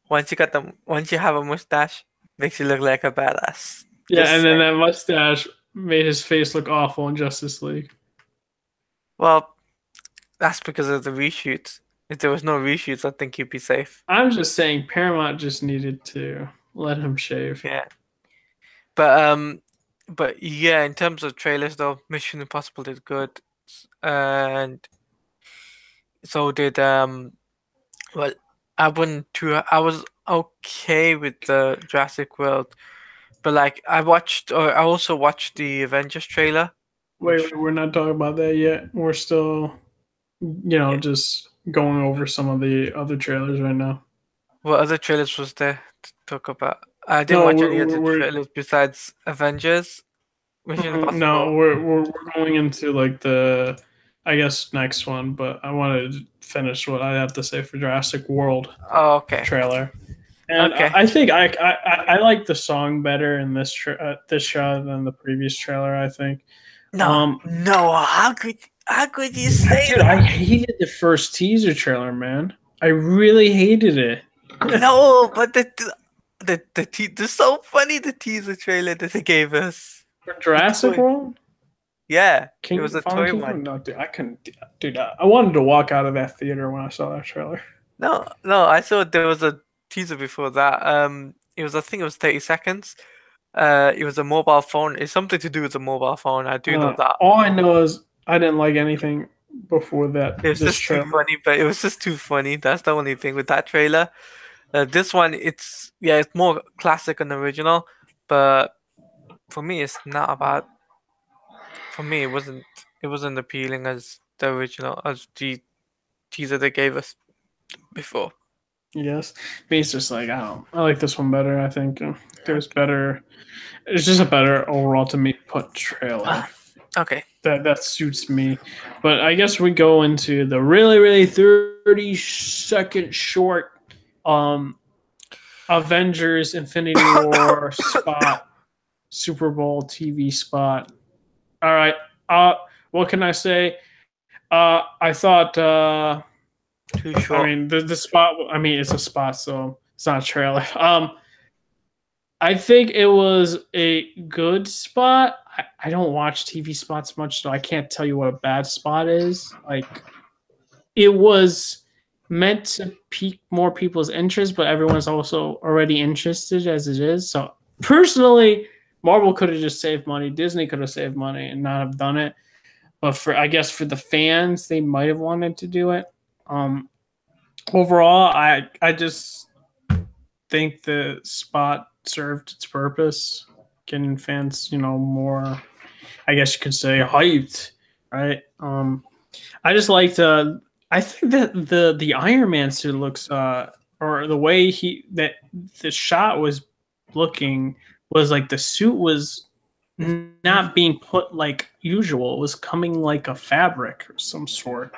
once you have a mustache, makes you look like a badass. Yeah, and then that mustache made his face look awful in Justice League. Well, that's because of the reshoots. If there was no reshoots, I think he'd be safe. I'm just saying Paramount just needed to let him shave. Yeah. But yeah, in terms of trailers though, Mission Impossible did good. And so did well, I was okay with the Jurassic World. But like I also watched the Avengers trailer. Wait, we're not talking about that yet. We're still just going over some of the other trailers right now. What other trailers was there to talk about? I didn't watch any other trailers besides Avengers. Mission Impossible. No, we're going into like the next one, but I wanted to finish what I have to say for Jurassic World. Oh, okay. Trailer. And okay. I think I like the song better in this show than the previous trailer. I think. No, how could you say dude, that? I hated the first teaser trailer, man. I really hated it. No, but the so funny the teaser trailer that they gave us for Jurassic World. Yeah, it was a toy one. No, dude, I couldn't. Dude, I wanted to walk out of that theater when I saw that trailer. No, I saw there was a teaser before that. I think it was 30 seconds. It was a mobile phone. It's something to do with a mobile phone. I do know that. All I know is I didn't like anything before that. It was just too funny, but it was just too funny. That's the only thing with that trailer. This one, it's more classic and original, but for me, it's not about. For me, it wasn't appealing as the original, as the teaser they gave us before. Yes, me, it's just like I like this one better. I think there's better. It's just a better overall to me put trailer. Okay. That suits me, but I guess we go into the really 30-second short Avengers Infinity War spot, Super Bowl TV spot. All right. What can I say? I thought too short. I mean the spot. I mean it's a spot, so it's not a trailer. I think it was a good spot. I don't watch TV spots much, so I can't tell you what a bad spot is. Like, it was meant to pique more people's interest, but everyone's also already interested as it is. So, personally, Marvel could have just saved money. Disney could have saved money and not have done it. But for the fans, they might have wanted to do it. Overall, I just think the spot served its purpose, getting fans, more, I guess you could say, hyped right? I just liked. I think that the Iron Man suit looks, or the way that the shot was looking was like the suit was not being put like usual. It was coming like a fabric or some sort.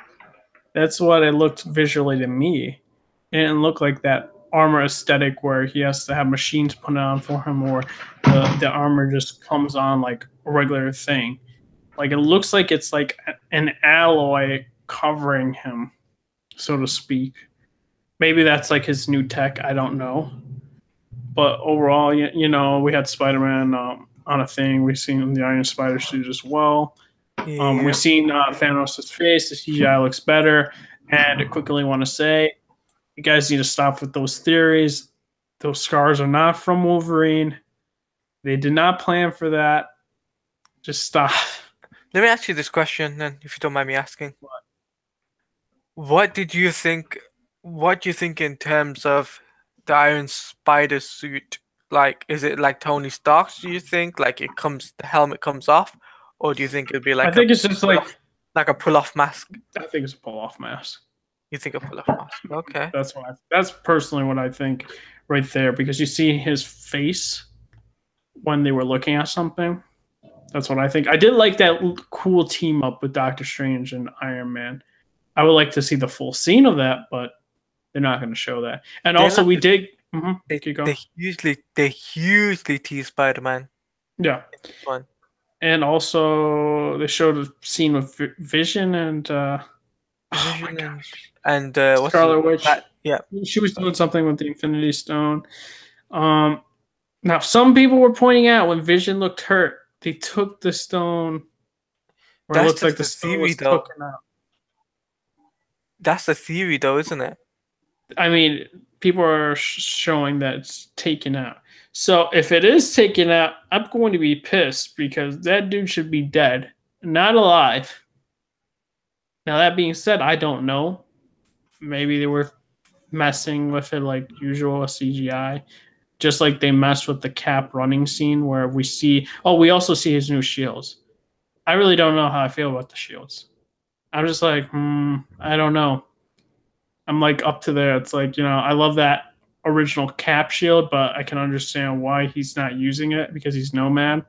That's what it looked visually to me. It didn't look like that armor aesthetic where he has to have machines put on for him, or the armor just comes on like a regular thing. Like it looks like it's like an alloy covering him, so to speak. Maybe that's like his new tech. I don't know. But overall, you know, we had Spider-Man on a thing. We've seen the Iron Spider suit as well. Yeah. We've seen Thanos' face. The CGI looks better. And I quickly want to say, you guys need to stop with those theories. Those scars are not from Wolverine. They did not plan for that. Just stop. Let me ask you this question then, if you don't mind me asking. What did you think? What do you think in terms of the Iron Spider suit? Like, is it like Tony Stark's? Do you think like the helmet comes off, or do you think it'd be like I think it's just like a pull-off mask? I think it's a pull-off mask. You think a pull-off mask? Okay. That's personally what I think right there, because you see his face when they were looking at something. That's what I think. I did like that cool team up with Doctor Strange and Iron Man. I would like to see the full scene of that, but they're not going to show that. And also, we did. They hugely tease Spider-Man. Yeah. Fun. And also, they showed a scene with Vision and and Scarlet Witch. Yeah, she was doing something with the Infinity Stone. Now, some people were pointing out when Vision looked hurt, they took the stone. Or it looks like the stone was taken out. That's the theory, though, isn't it? I mean, people are showing that it's taken out. So if it is taken out, I'm going to be pissed because that dude should be dead, not alive. Now, that being said, I don't know. Maybe they were messing with it like usual, a CGI. Just like they messed with the Cap running scene where we see... Oh, we also see his new shields. I really don't know how I feel about the shields. I'm just like, I don't know. I'm like up to there. It's like, you know, I love that original Cap shield, but I can understand why he's not using it because he's Nomad.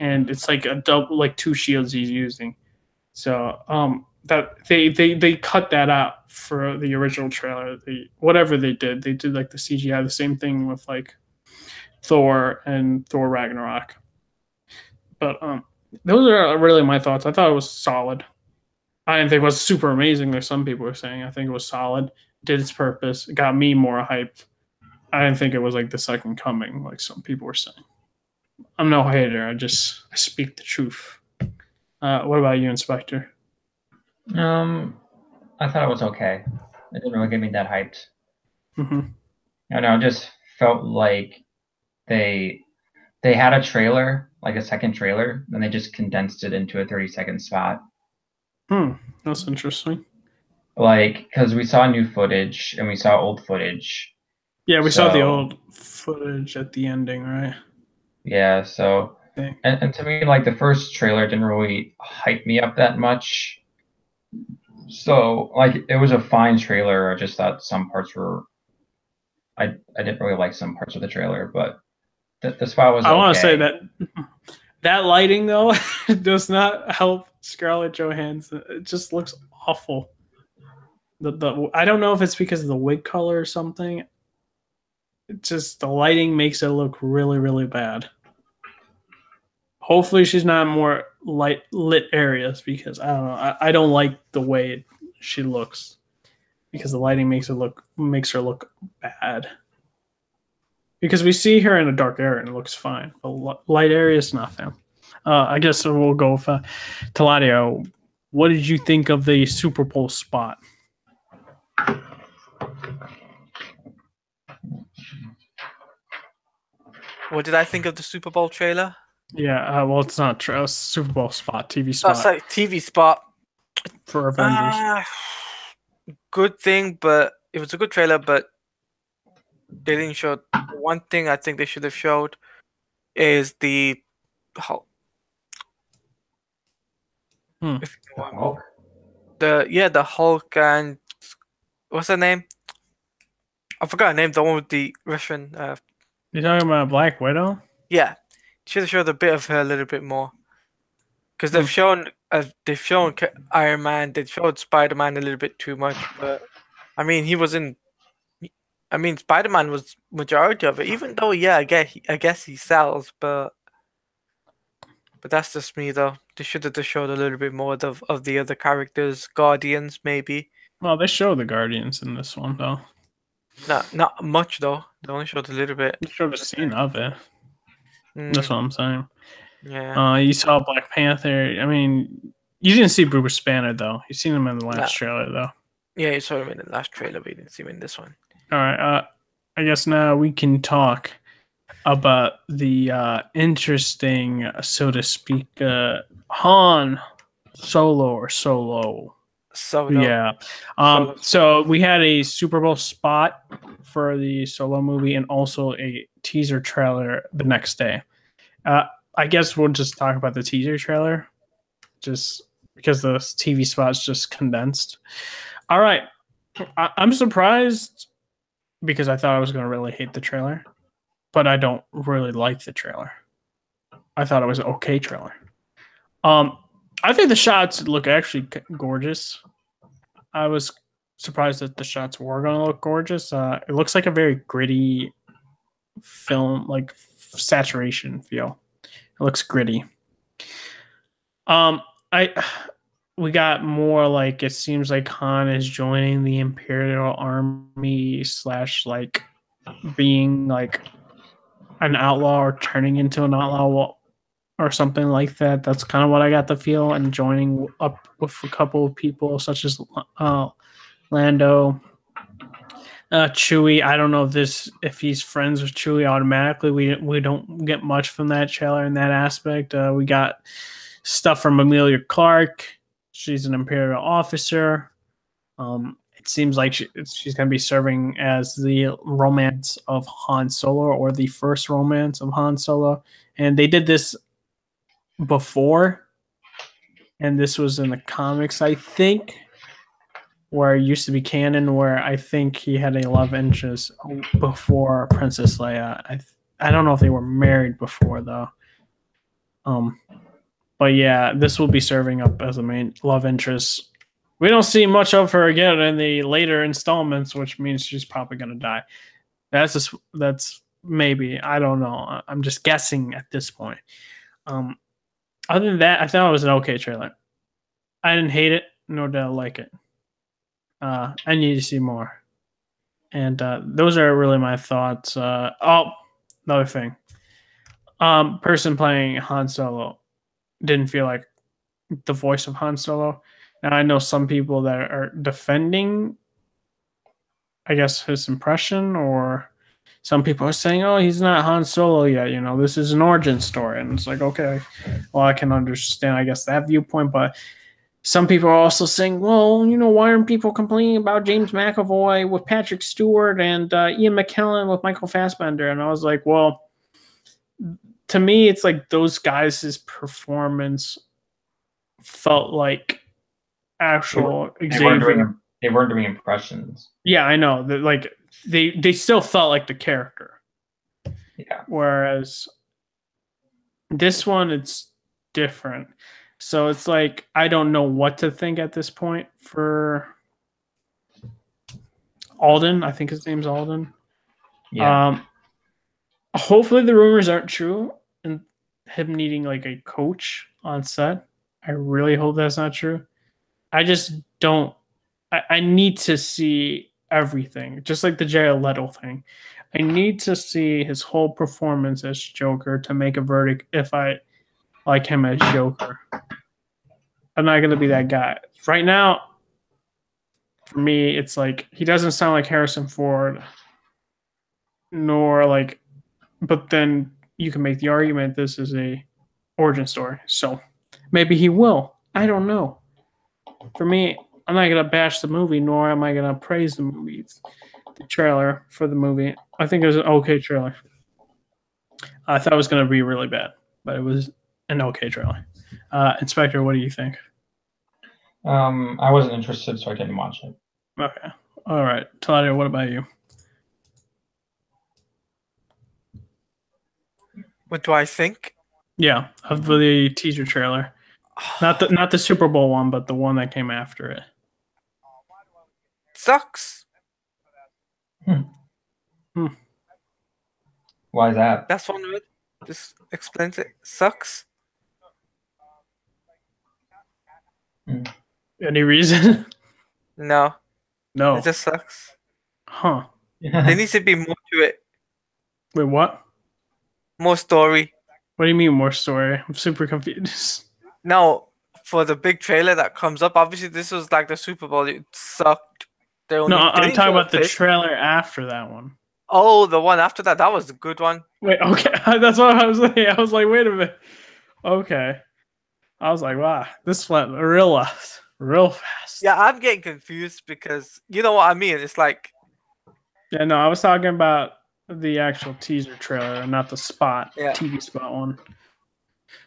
And it's like a double, like 2 shields he's using. So that they cut that out for the original trailer. Whatever they did like the CGI, the same thing with like Thor and Thor Ragnarok. But those are really my thoughts. I thought it was solid. I didn't think it was super amazing, like some people were saying. I think it was solid. It did its purpose. It got me more hyped. I didn't think it was like the second coming, like some people were saying. I'm no hater. I speak the truth. What about you, Inspector? I thought it was okay. It didn't really get me that hyped. Mm-hmm. I don't know. It just felt like they had a trailer, like a second trailer, and they just condensed it into a 30-second spot. That's interesting. Like, because we saw new footage and we saw old footage. Yeah, we saw the old footage at the ending, right? Yeah, so... And to me, like, the first trailer didn't really hype me up that much. So, like, it was a fine trailer. I just thought some parts were... I didn't really like some parts of the trailer, but the spot was okay. I want to say that lighting, though, does not help Scarlett Johansson. It just looks awful. I don't know if it's because of the wig color or something. It just, the lighting makes it look really, really bad. Hopefully she's not more lit areas because I don't know. I don't like the way she looks because the lighting makes her look bad. Because we see her in a dark area and it looks fine, but light area is not fine. I guess we'll go with Taladio. What did you think of the Super Bowl spot? What did I think of the Super Bowl trailer? Yeah, well, it's not Super Bowl spot, TV spot. That's like TV spot for Avengers. Good thing, but it was a good trailer, but they didn't show. One thing I think they should have showed is the If you know what I mean. Hulk? The Hulk and what's her name? I forgot her name. The one with the Russian. You're talking about Black Widow? Yeah, should have showed a bit of her a little bit more because they've shown Iron Man, they've showed Spider Man a little bit too much. But I mean, he was in. I mean, Spider Man was majority of it. Even though, yeah, I guess he sells, but that's just me though. They should have just showed a little bit more of the other characters, Guardians maybe. Well, they show the Guardians in this one, though. Not much though. They only showed a little bit. They showed a scene of it. That's what I'm saying. Yeah. You saw Black Panther. I mean, you didn't see Bruce Banner, though. You seen him in the last trailer, though. Yeah, you saw him in the last trailer, but you didn't see him in this one. All right. I guess now we can talk about the interesting, so to speak, Han Solo. Yeah. So we had a Super Bowl spot for the Solo movie and also a teaser trailer the next day. I guess we'll just talk about the teaser trailer, just because the TV spot's just condensed. All right. I'm surprised because I thought I was going to really hate the trailer, but I don't really like the trailer. I thought it was an okay trailer. I think the shots look actually gorgeous. I was surprised that the shots were going to look gorgeous. It looks like a very gritty film, like saturation feel. It looks gritty. We got more like it seems like Han is joining the Imperial Army / like being like an outlaw or turning into an outlaw or something like that. That's kind of what I got the feel, and joining up with a couple of people such as Lando, Chewie. I don't know if he's friends with Chewie automatically. We don't get much from that trailer in that aspect. We got stuff from Emilia Clarke. She's an Imperial officer. It seems like she's going to be serving as the romance of Han Solo, or the first romance of Han Solo. And they did this before, and this was in the comics, I think, where it used to be canon, where I think he had a love interest before Princess Leia. I don't know if they were married before, though. But yeah, this will be serving up as a main love interest. We don't see much of her again in the later installments, which means she's probably going to die. That's maybe. I don't know. I'm just guessing at this point. Other than that, I thought it was an okay trailer. I didn't hate it, nor did I like it. I need to see more. And those are really my thoughts. Another thing. Person playing Han Solo didn't feel like the voice of Han Solo. Now, I know some people that are defending, I guess, his impression, or some people are saying, oh, he's not Han Solo yet. You know, this is an origin story. And it's like, okay, well, I can understand, I guess, that viewpoint. But some people are also saying, well, you know, why aren't people complaining about James McAvoy with Patrick Stewart and Ian McKellen with Michael Fassbender? And I was like, well, to me, it's like those guys' performance felt like actual Xavier. They weren't doing impressions. Yeah, I know. Like they still felt like the character. Yeah. Whereas this one, it's different. So it's like I don't know what to think at this point for Alden. I think his name's Alden. Yeah. Hopefully the rumors aren't true and him needing like a coach on set. I really hope that's not true. I just don't. I need to see everything, just like the Jared Leto thing. I need to see his whole performance as Joker to make a verdict if I like him as Joker. I'm not going to be that guy. Right now, for me, it's like he doesn't sound like Harrison Ford, nor like, but then you can make the argument this is a origin story. So maybe he will. I don't know. For me, I'm not going to bash the movie, nor am I going to praise the movie. It's the trailer for the movie. I think it was an okay trailer. I thought it was going to be really bad, but it was an okay trailer. Inspector, what do you think? I wasn't interested, so I didn't watch it. Okay. All right. Talia, what about you? What do I think? Yeah, of the teaser trailer. Not the Super Bowl one, but the one that came after it. Sucks. Why is that? That's one word. Just explains it. Sucks. Any reason? No, No. it just sucks. Huh. There needs to be more to it. Wait, what? More story. What do you mean more story? I'm super confused. No, for the big trailer that comes up, obviously this was like the Super Bowl. It sucked. They No, I'm didn't talking show about the face. trailer after that one. Oh, the one after that. That was the good one. Wait, okay. That's what I was like. I was like, wait a minute. Okay. I was like, wow, this went real fast. Yeah, I'm getting confused because you know what I mean. It's like, Yeah, no, I was talking about the actual teaser trailer, not the spot Yeah. TV spot one.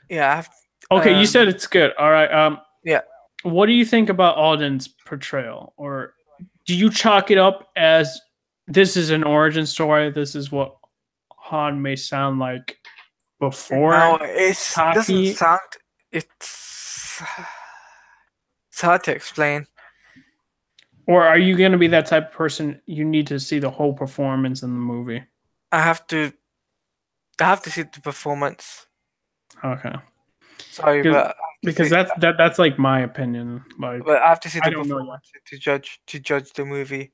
yeah, Okay, you said it's good. All right. Yeah. What do you think about Alden's portrayal, or do you chalk it up as this is an origin story? This is what Han may sound like before. no, it doesn't Taki? sound. It's hard to explain. Or are you going to be that type of person? You need to see the whole performance in the movie. I have to see the performance. Okay. Sorry, but Because that's like my opinion. Like, but I have to see I the don't know. performance to judge the movie.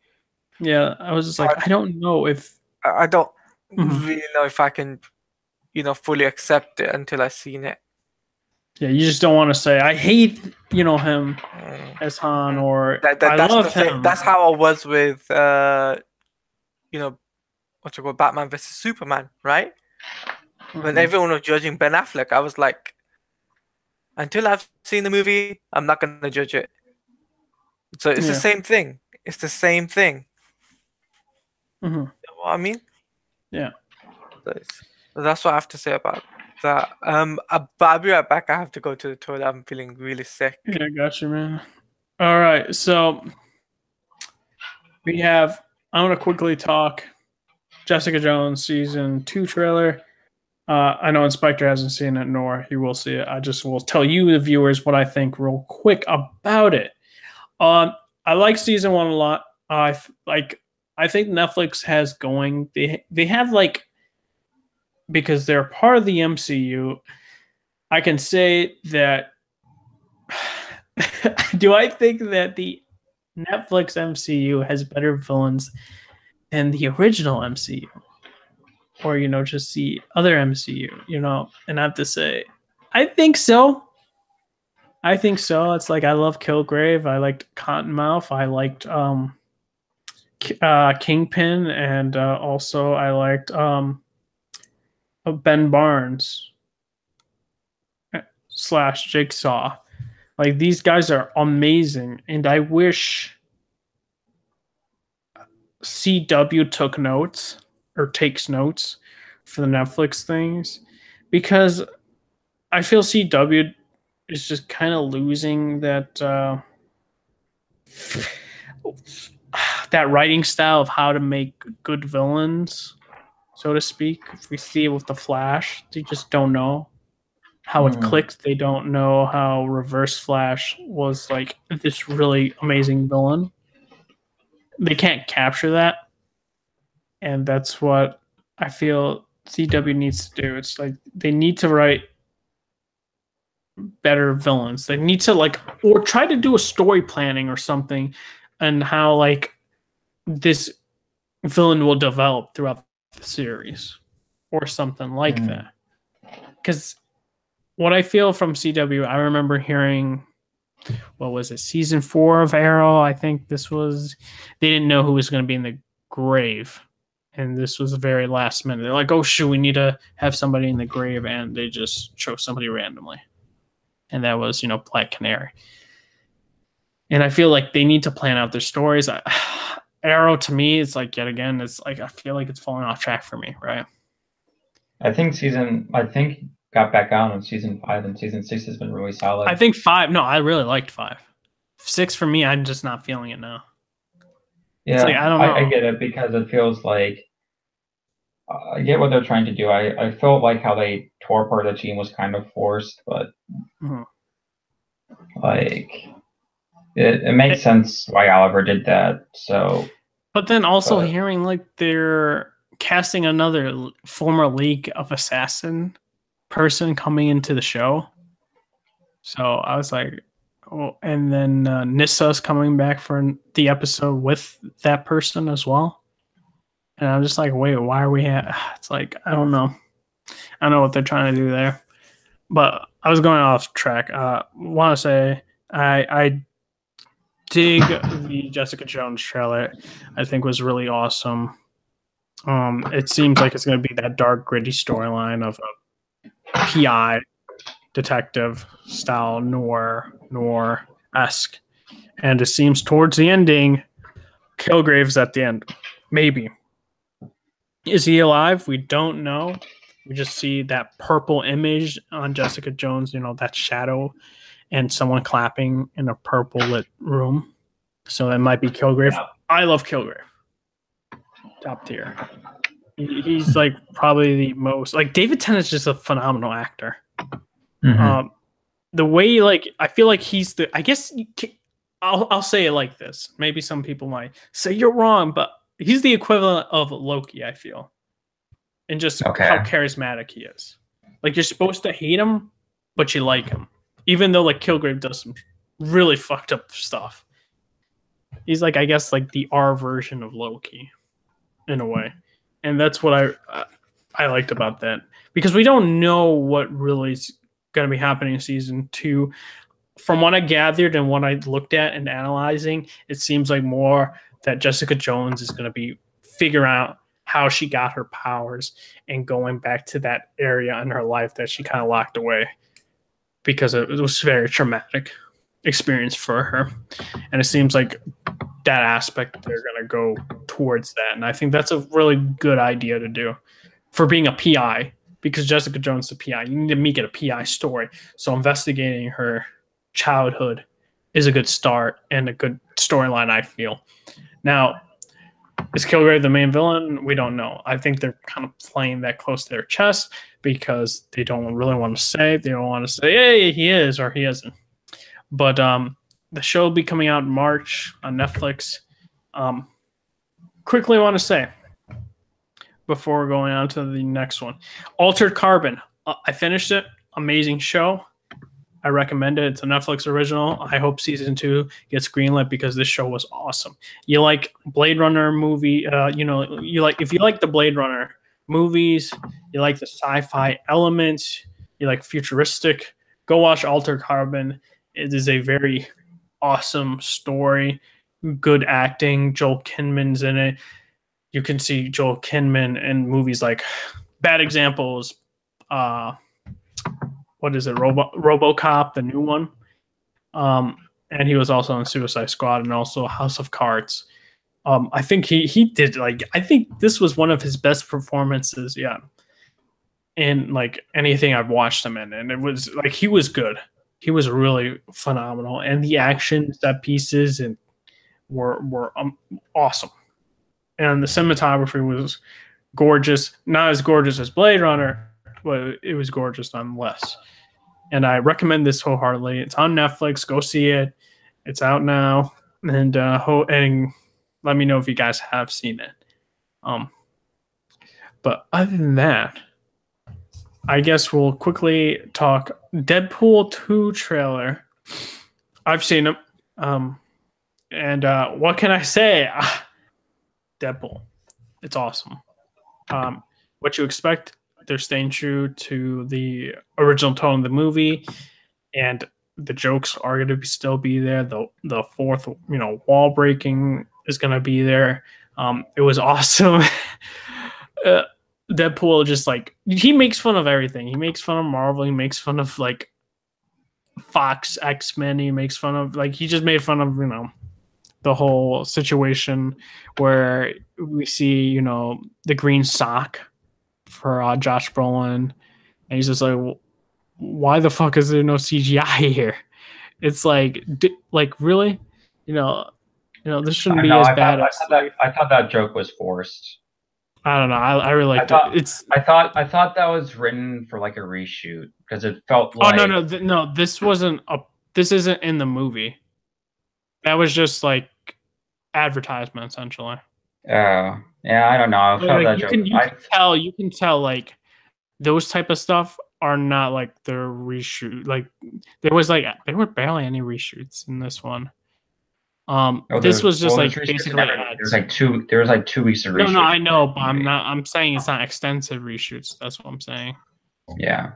Yeah, I was just like, I don't know if I don't Mhm. really know if I can, fully accept it until I've seen it. Yeah, you just don't want to say I hate him Mm. as Han or That's I love the thing. him. That's how I was with what's it called, Batman versus Superman, right? When Mhm. everyone was judging Ben Affleck, I was like, until I've seen the movie, I'm not gonna judge it. So it's the Yeah. same thing. It's the same thing. Mhm. You know what I mean? Yeah. So that's what I have to say about that. But I'll be right back. I have to go to the toilet. I'm feeling really sick. Yeah, gotcha, man. All right, so we have. I'm gonna quickly talk Jessica Jones season 2 trailer. I know Inspector hasn't seen it, nor he will see it. I just will tell you, the viewers, what I think real quick about it. I like season 1 a lot. I think Netflix has going. They have like, because they're part of the MCU. I can say that. Do I think that the Netflix MCU has better villains than the original MCU? Or, just the other MCU, and I have to say, I think so. It's like, I love Kilgrave. I liked Cottonmouth. I liked Kingpin. And also I liked Ben Barnes / Jigsaw. Like, these guys are amazing. And I wish CW took notes or takes notes for the Netflix things, because I feel CW is just kind of losing that that writing style of how to make good villains, so to speak. If we see it with the Flash, they just don't know how it clicked. They don't know how Reverse Flash was like this really amazing villain. They can't capture that. And that's what I feel CW needs to do. It's like they need to write better villains. They need to or try to do a story planning or something, and how this villain will develop throughout the series or something like that. Because what I feel from CW, I remember hearing, what was it, season 4 of Arrow? I think they didn't know who was going to be in the grave. And this was the very last minute. They're like, oh, shoot, we need to have somebody in the grave. And they just chose somebody randomly. And that was, Black Canary. And I feel like they need to plan out their stories. Arrow, to me, it's like, yet again, it's like, I feel like it's falling off track for me, right? I think got back on in season 5, and season 6 has been really solid. I think 5, no, I really liked 5. 6 for me. I'm just not feeling it now. Yeah, It's like, I don't know. I get it because it feels like I get what they're trying to do. I felt like how they tore apart the team was kind of forced, but Mhm. like it makes sense why Oliver did that. So, But then also but hearing like they're casting another former League of Assassin person coming into the show. So I was like, oh, and then Nissa's coming back for the episode with that person as well. And I'm just like, wait, why are we at? It's like, I don't know. I don't know what they're trying to do there. But I was going off track. Want to say I dig the Jessica Jones trailer. I think was really awesome. It seems like it's going to be that dark, gritty storyline of a PI detective style noir-esque, and it seems towards the ending, Kilgrave's at the end. Maybe is he alive? We don't know. We just see that purple image on Jessica Jones. You know, that shadow and someone clapping in a purple lit room. So that might be Kilgrave. yeah. I love Kilgrave. Top tier. He's like probably the most like David Tennant's just a phenomenal actor. Mhm. The way like I feel like he's the I guess I'll say it like this. Maybe some people might say you're wrong, but he's the equivalent of Loki. I feel, and just how Okay. charismatic he is. Like you're supposed to hate him, but you like him, even though like Kilgrave does some really fucked up stuff. He's like I guess like the R version of Loki, in a way, and that's what I liked about that because we don't know what really is going to be happening in season 2. From what I gathered and what I looked at and analyzing, it seems like more that Jessica Jones is going to be figuring out how she got her powers and going back to that area in her life that she kind of locked away because it was a very traumatic experience for her. And it seems like that aspect they're going to go towards that. And I think that's a really good idea to do for being a PI because Jessica Jones is a PI. You need to make it a PI story. So investigating her childhood is a good start and a good storyline, I feel. Now, is Kilgrave the main villain? We don't know. I think they're kind of playing that close to their chest because they don't really want to say. They don't want to say, hey, he is or he isn't. But the show will be coming out in March on Netflix. Quickly, I want to say, before going on to the next one, Altered Carbon. I finished it. Amazing show. I recommend it. It's a Netflix original. I hope season 2 gets greenlit because this show was awesome. You like Blade Runner movie? You like if you like the Blade Runner movies, you like the sci-fi elements, you like futuristic. Go watch Altered Carbon. It is a very awesome story. Good acting. Joel Kinnaman's in it. You can see Joel Kinnaman in movies like Bad Examples. What is it? RoboCop, the new one. And he was also in Suicide Squad and also House of Cards. I think he did I think this was one of his best performances, yeah. In like anything I've watched him in, and it was like he was good. He was really phenomenal, and the action set pieces and were awesome. And the cinematography was gorgeous. Not as gorgeous as Blade Runner, but it was gorgeous nonetheless. And I recommend this wholeheartedly. It's on Netflix. Go see it. It's out now. And and let me know if you guys have seen it. But other than that, I guess we'll quickly talk Deadpool 2 trailer. I've seen it. And what can I say? Deadpool. It's awesome. What you expect, they're staying true to the original tone of the movie, and the jokes are going to still be there. The fourth, wall breaking is going to be there. It was awesome. Deadpool just he makes fun of everything. He makes fun of Marvel. He makes fun of Fox X-Men. He makes fun of he just made fun of the whole situation where we see the green sock for Josh Brolin, and he's just like, why the fuck is there no CGI here? It's like really, you know, this shouldn't I be know. as bad as like I thought that joke was forced. I don't know. I really I liked it. thought I thought that was written for like a reshoot because it felt Oh like no, this wasn't a. This isn't in the movie. That was just like advertisement essentially. yeah, I don't know. I felt Like that joke. you can tell like those type of stuff are not like the reshoot. Like there were barely any reshoots in this one. This was just like basically ads. There was like 2 weeks of No, reshoots. I know, but I'm saying it's not extensive reshoots. That's what I'm saying. Yeah,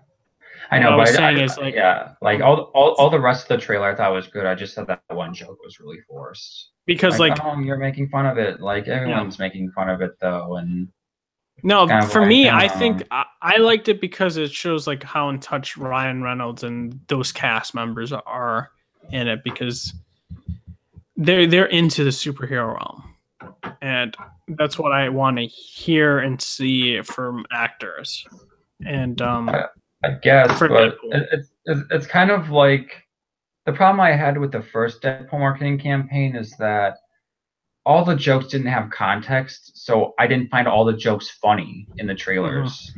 I What know, I was but saying is like yeah, like all the rest of the trailer I thought was good. I just thought that one joke was really forced. because like oh, you're making fun of it. Like everyone's making fun of it though, and no, kind of for like, me, I think I liked it because it shows like how in touch Ryan Reynolds and those cast members are in it because they're into the superhero realm, and that's what I want to hear and see from actors. And I guess, for but Deadpool. it's kind of like the problem I had with the first Deadpool marketing campaign is that all the jokes didn't have context, so I didn't find all the jokes funny in the trailers.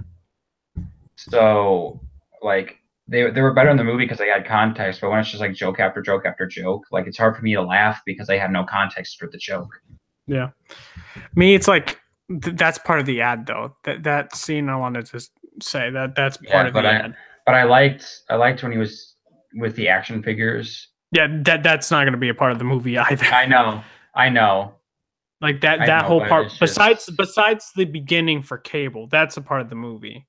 So, like, they were better in the movie because they had context, but when it's just like joke after joke after joke, like it's hard for me to laugh because I have no context for the joke. Yeah, me, it's like that's part of the ad though. That scene I wanted to say that's part of the ad. But I liked when he was with the action figures. Yeah, that's not going to be a part of the movie either. I know. Like that whole part, besides the beginning for Cable, that's a part of the movie,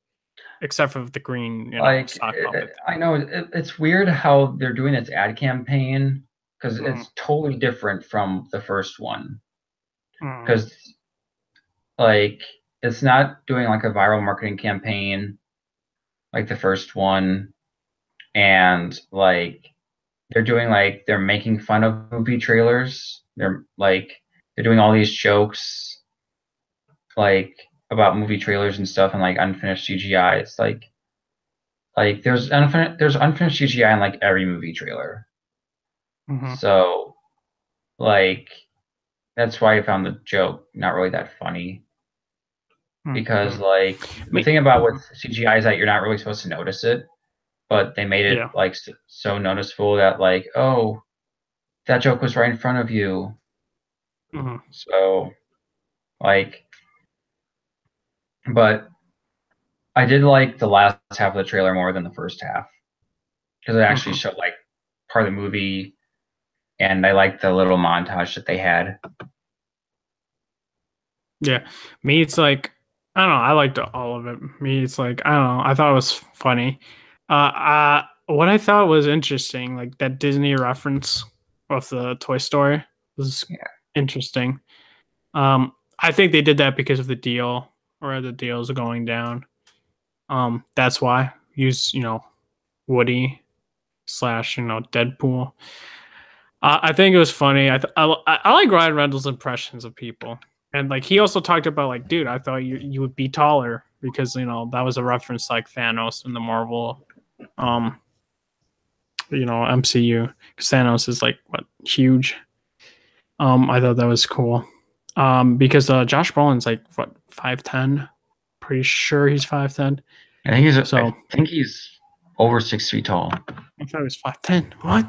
except for the green, sock puppet. I know it's weird how they're doing this ad campaign because it's totally different from the first one. Because like it's not doing like a viral marketing campaign like the first one, and like they're making fun of movie trailers. They're doing all these jokes like about movie trailers and stuff and like unfinished CGI. It's like there's unfinished CGI in like every movie trailer. So like that's why I found the joke not really that funny. Because like the thing about with CGI is that you're not really supposed to notice it, but they made it like so noticeable that like, oh, that joke was right in front of you. So like, but I did like the last half of the trailer more than the first half because it actually showed like part of the movie, and I liked the little montage that they had. Yeah, me, it's like I don't know. I liked all of it. Me, it's like I don't know. I thought it was funny. What I thought was interesting, like that Disney reference of the Toy Story, was interesting. I think they did that because of the deal, or the deals going down. That's why use Woody / Deadpool. I think it was funny. I like Ryan Reynolds' impressions of people. And like he also talked about like, dude, I thought you would be taller because that was a reference to, like Thanos in the Marvel, MCU. Because Thanos is like huge. I thought that was cool. Because Josh Brolin's like 5'10". Pretty sure he's 5'10". I think he's over 6 feet tall. I thought he was 5'10". What?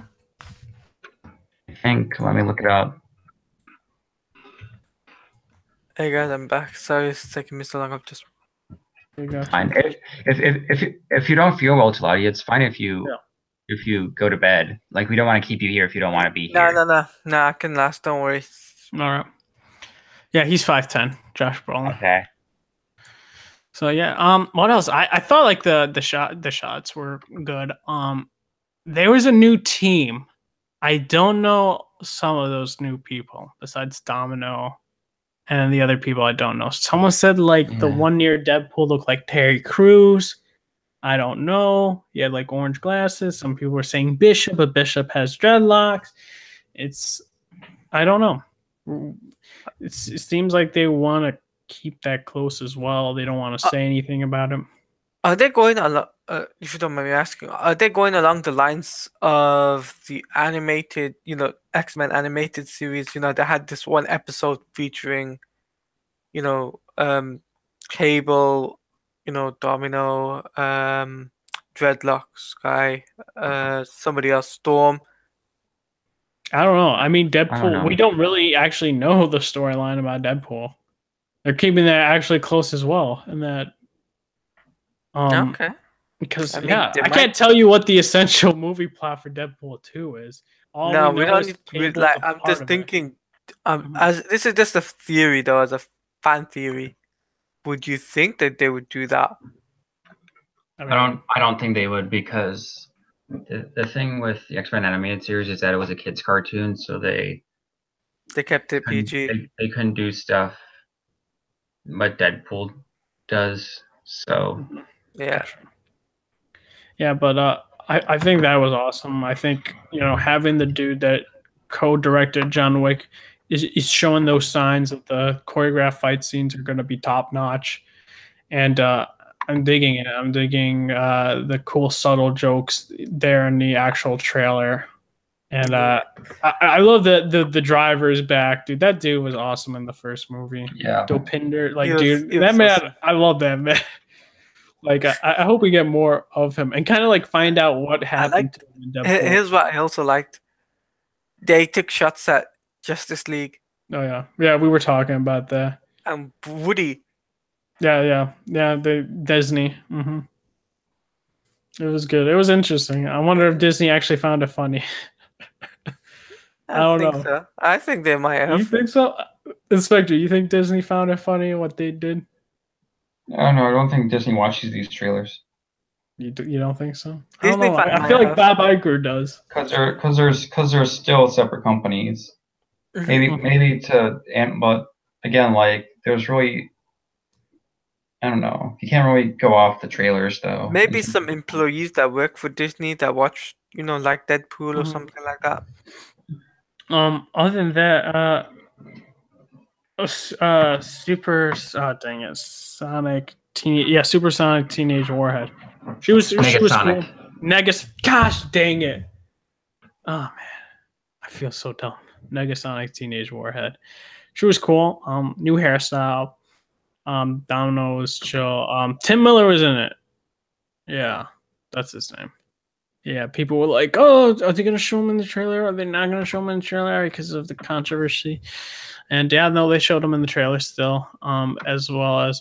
I think. Let me look it up. Hey guys, I'm back. Sorry it's taking me so long. I've just fine. If you don't feel well, Talati, it's fine if you go to bed. Like we don't want to keep you here if you don't want to be here. No, I can last. Don't worry. All right. Yeah, he's 5'10", Josh Brolin. Okay. So yeah, what else? I thought like the shots were good. There was a new team. I don't know some of those new people besides Domino and the other people I don't know. Someone said like the one near Deadpool looked like Terry Crews. I don't know. He had like orange glasses. Some people were saying Bishop, but Bishop has dreadlocks. I don't know. It seems like they want to keep that close as well. They don't want to say anything about him. Are they going a lot? if you don't mind me asking, are they going along the lines of the animated, X-Men animated series? They had this one episode featuring, Cable, Domino, Dreadlock, Sky, somebody else, Storm. I don't know. I mean, I don't Deadpool. know. We don't really actually know the storyline about Deadpool. They're keeping that actually close as well, and that Okay. because I mean, they I might- can't tell you what the essential movie plot for Deadpool 2 is. All No, we we know don't is need to Cable's like. a I'm part just of it. thinking. Mhm. As this is just a theory, though, as a fan theory. Would you think that they would do that? I mean, I don't think they would, because the thing with the X-Men animated series is that it was a kids cartoon, so they They kept it PG. they couldn't do stuff what Deadpool does. So Yeah. yeah, but I think that was awesome. I think having the dude that co-directed John Wick is showing those signs that the choreographed fight scenes are going to be top notch, and I'm digging it. I'm digging the cool subtle jokes there in the actual trailer, and I love that the driver is back, dude. That dude was awesome in the first movie. yeah, Dopinder, like, He was- dude, he was that man, awesome. I love that man. Like, I hope we get more of him and kind of like find out what happened to him in Deadpool. Here's what I also liked. They took shots at Justice League Oh yeah, we were talking about that. and Woody. Yeah. The Disney. It was good. It was interesting. I wonder if Disney actually found it funny. I don't think know. so. I think they might You have. think so, Inspector? You think Disney found it funny what they did? I don't know. I don't think Disney watches these trailers You don't think so? I don't Disney know. found I it feel like funny. Bob Iger does. because they're still separate companies. Maybe but again, like there's really, I don't know. You can't really go off the trailers though. Maybe some employees that work for Disney that watch, like Deadpool or Mhm. something like that. Other than that, dang it, Supersonic Teenage Warhead. She was cool. Negasonic. Gosh dang it. Oh man, I feel so dumb. Negasonic Teenage Warhead. She was cool. New hairstyle. Domino was chill. Tim Miller was in it. Yeah, that's his name. Yeah, people were like, "Oh, are they going to show him in the trailer? Are they not going to show him in the trailer because of the controversy?" And yeah, no, they showed him in the trailer still, as well as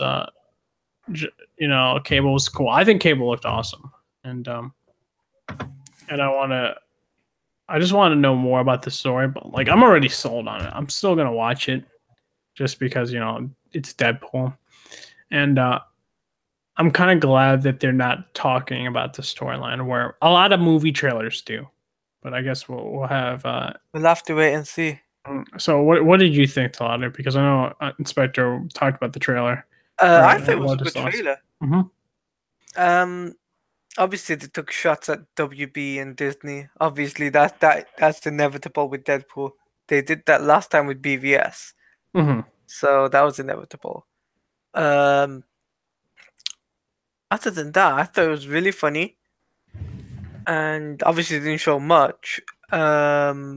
Cable was cool. I think Cable looked awesome, and I just want to know more about the story. But like, I'm already sold on it. I'm still gonna watch it, just because it's Deadpool, and I'm kind of glad that they're not talking about the storyline where a lot of movie trailers do. But I guess we'll have. We'll have to wait and see. So what did you think, Talada? Because I know Inspector talked about the trailer. I think it was a good trailer. Mm-hmm. Obviously they took shots at WB and Disney. Obviously that's inevitable with Deadpool. They did that last time with BVS. Mm-hmm. So that was inevitable. Other than that, I thought it was really funny. And obviously it didn't show much. I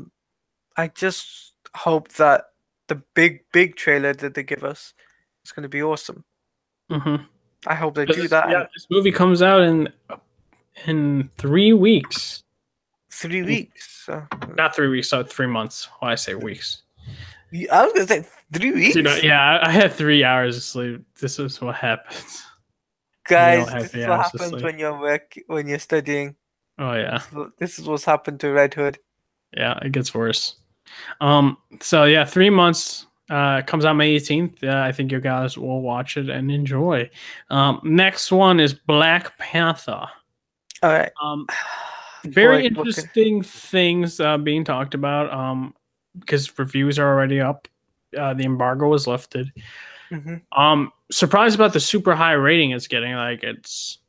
just hope that the big trailer that they give us is going to be awesome. Mm-hmm. I hope they do that. Yeah, this movie comes out in 3 weeks. 3 weeks. Not 3 weeks, so 3 months. Why I say weeks? I was going to say 3 weeks. Dude, yeah, I had 3 hours of sleep. This is what happens. Guys, this is what happens when you're studying. Oh yeah. This is what's happened to Red Hood. Yeah, it gets worse. So yeah, 3 months. Comes out May 18th. I think you guys will watch it and enjoy. Next one is Black Panther. All right. Very interesting things being talked about. Because reviews are already up. The embargo was lifted. Mm-hmm. Surprised about the super high rating it's getting. Like, it's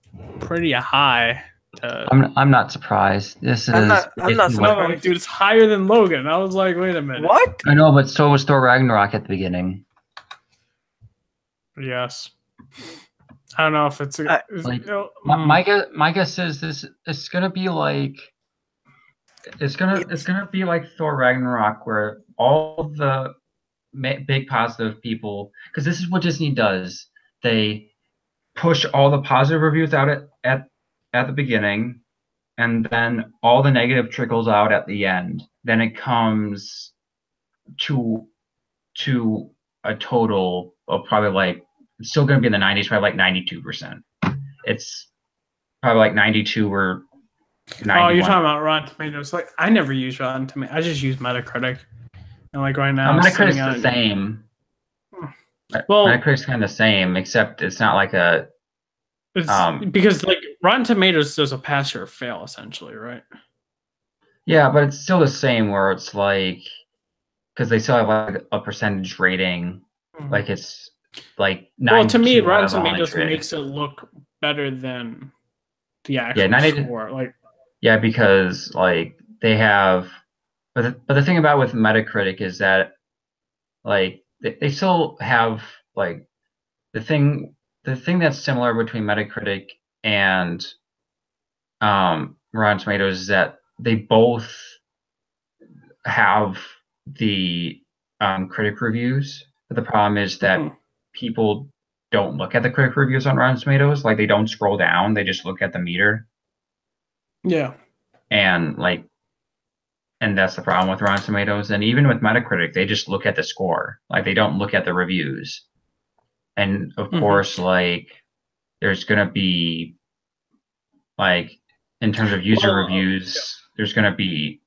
pretty high. I'm not surprised. I'm not surprised. No, dude, it's higher than Logan. I was like, wait a minute. What? I know, but so was Thor Ragnarok at the beginning. Yes. I don't know if it's Like my guess is this it's gonna be like it's gonna be like Thor Ragnarok, where all the big positive people, because this is what Disney does. They push all the positive reviews out at the beginning, and then all the negative trickles out at the end. Then it comes to a total of probably like it's still going to be in the 90s, probably like 92%. It's probably like 92 or 91. Oh, you're talking about Rotten Tomatoes. Like, I never use Rotten Tomatoes. I just use Metacritic. And like right now, Metacritic's the same. Well, Metacritic's kind of the same, except it's not like a. It's because like Rotten Tomatoes does a pass or fail essentially, right? Yeah, but it's still the same where it's like because they still have like a percentage rating, like it's like 92. Well, to me, Rotten Tomatoes makes it look better than the actual score. Like, yeah, because like they have, but the thing about with Metacritic is that like they still have like the thing that's similar between Metacritic and Rotten Tomatoes is that they both have the critic reviews. But the problem is that people don't look at the critic reviews on Rotten Tomatoes. Like they don't scroll down; they just look at the meter. Yeah, and that's the problem with Rotten Tomatoes. And even with Metacritic, they just look at the score. Like they don't look at the reviews. And of course, like there's gonna be like in terms of user reviews, there's gonna be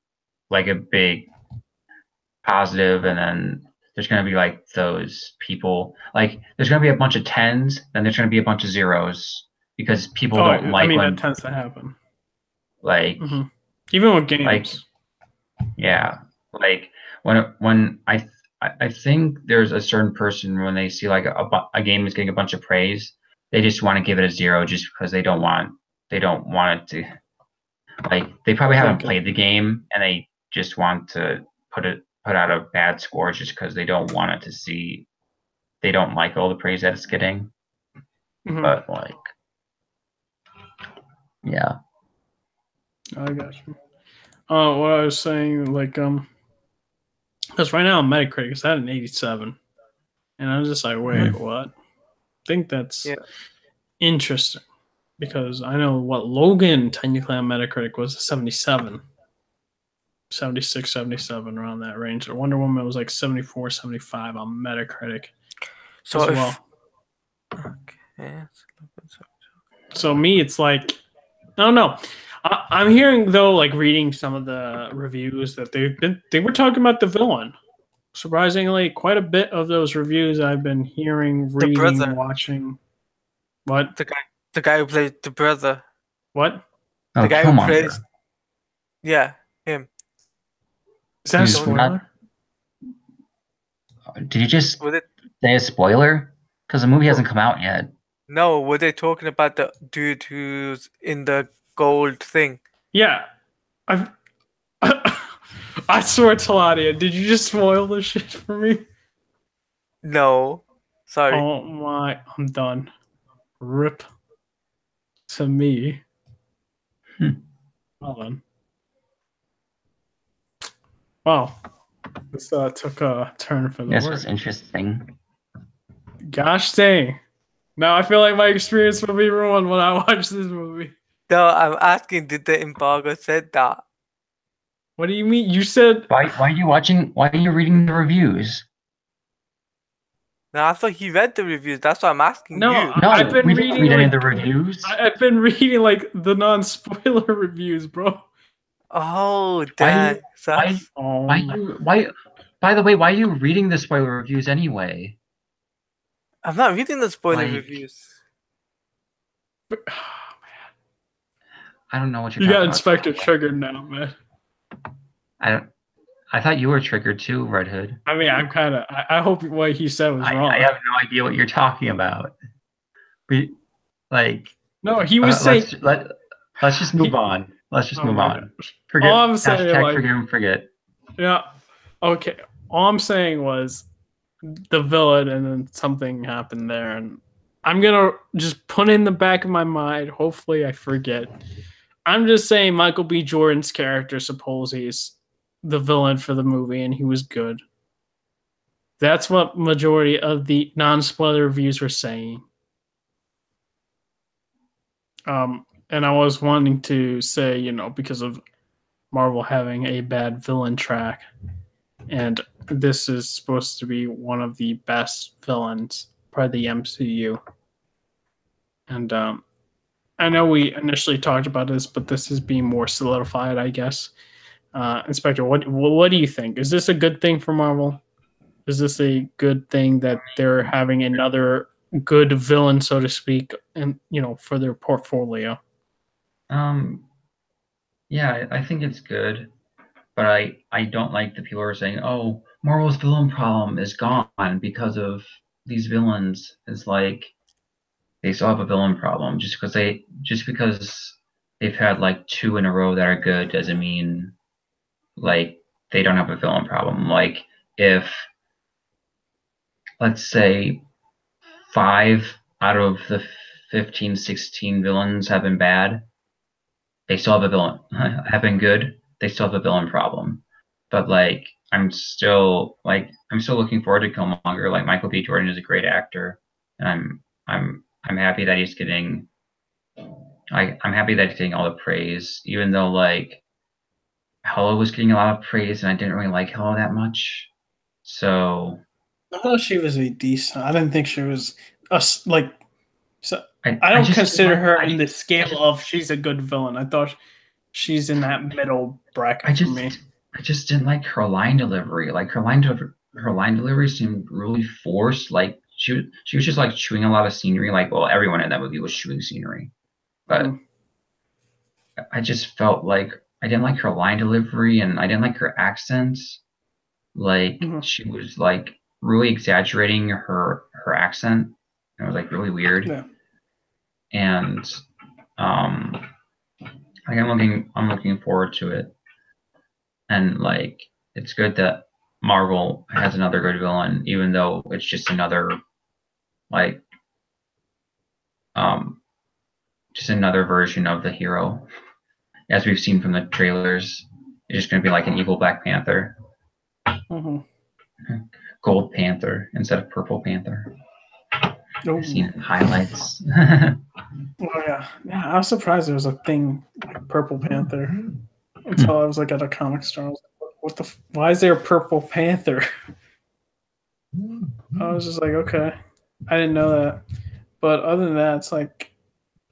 like a big positive, and then there's gonna be like those people. Like there's gonna be a bunch of 10s, then there's gonna be a bunch of 0s because people don't like. I mean, when, that tends to happen. Like even with games. Like, yeah, like when I think there's a certain person when they see like a game is getting a bunch of praise, they just want to give it a 0 just because they don't want it to, like they probably haven't played the game and they just want to put out a bad score just because they don't want it to see, they don't like all the praise that it's getting. But like, yeah. I got you. What I was saying, like, because right now Metacritic is at an 87, and I was just like, wait, what? I think that's interesting because I know what Logan technically on Metacritic was a 77, 76, 77 around that range. Or Wonder Woman was like 74, 75 on Metacritic. So as well. So me, it's like I don't know. I'm hearing though, like reading some of the reviews that they were talking about the villain. Surprisingly, quite a bit of those reviews I've been hearing, reading, watching. What? The guy who played the brother. What? The guy who plays. Yeah, him. Is that a spoiler? Did you just say a spoiler? Because the movie hasn't come out yet. No, were they talking about the dude who's in the gold thing? Yeah. I swear, Taladia, did you just spoil this shit for me? No. Sorry. Oh my, I'm done. Rip to me. Well then. Wow. This took a turn for the worse. This was interesting. Gosh dang. Now I feel like my experience will be ruined when I watch this movie. No, I'm asking, did the embargo said that? What do you mean? You said... Why are you watching? Why are you reading the reviews? No, I thought he read the reviews. That's why I'm asking you. No, I've been reading read any of the reviews. I've been reading like the non-spoiler reviews, bro. Oh, damn. Why? By the way, why are you reading the spoiler reviews anyway? I'm not reading the spoiler reviews. Oh, man. I don't know what you're talking about. You got Inspector triggered now, man. I thought you were triggered too, Red Hood. I mean, I'm kind of... I hope what he said was wrong. I have no idea what you're talking about. No, he was saying... Let's just move on. Let's just move on. Forget. All I'm saying, forgive and forget. Yeah. Okay. All I'm saying was the villain, and then something happened there, and I'm gonna just put in the back of my mind. Hopefully, I forget. I'm just saying Michael B. Jordan's character suppose he's the villain for the movie, and he was good. That's what majority of the non-spoiler reviews were saying. And I was wanting to say, you know, because of Marvel having a bad villain track, and this is supposed to be one of the best villains part of the MCU. And I know we initially talked about this, but this is being more solidified, I guess. Inspector, what do you think? Is this a good thing for Marvel? Is this a good thing that they're having another good villain, so to speak, and you know, for their portfolio? Yeah, I think it's good, but I don't like the people who are saying, "Oh, Marvel's villain problem is gone because of these villains." It's like they still have a villain problem. Just because they've had like two in a row that are good doesn't mean like they don't have a villain problem. Like if let's say 5 out of the 15, 16 villains have been bad, they still have a villain. Have been good, they still have a villain problem. But like I'm still looking forward to Killmonger. Like Michael B. Jordan is a great actor, and I'm happy that he's getting I'm happy that he's getting all the praise, even though like Hello was getting a lot of praise and I didn't really like Hello that much. So I thought she was a decent. I didn't think she was like. So I I don't just consider like, her in the scale of she's a good villain. I thought she's in that middle bracket for me. I just didn't like her line delivery. Like her line delivery seemed really forced. Like she was just like chewing a lot of scenery. Like, well, everyone in that movie was chewing scenery, but I just felt like I didn't like her line delivery and I didn't like her accents. Like she was like really exaggerating her accent. It was like really weird. Yeah. And like I'm looking forward to it. And like it's good that Marvel has another good villain, even though it's just another like just another version of the hero. As we've seen from the trailers, it's just gonna be like an evil Black Panther. Gold Panther instead of Purple Panther. I've seen it in highlights. Oh yeah, I was surprised there was a thing like Purple Panther until I was like at a comic store. I was like, what the? Why is there a Purple Panther? I was just like, okay, I didn't know that. But other than that, it's like,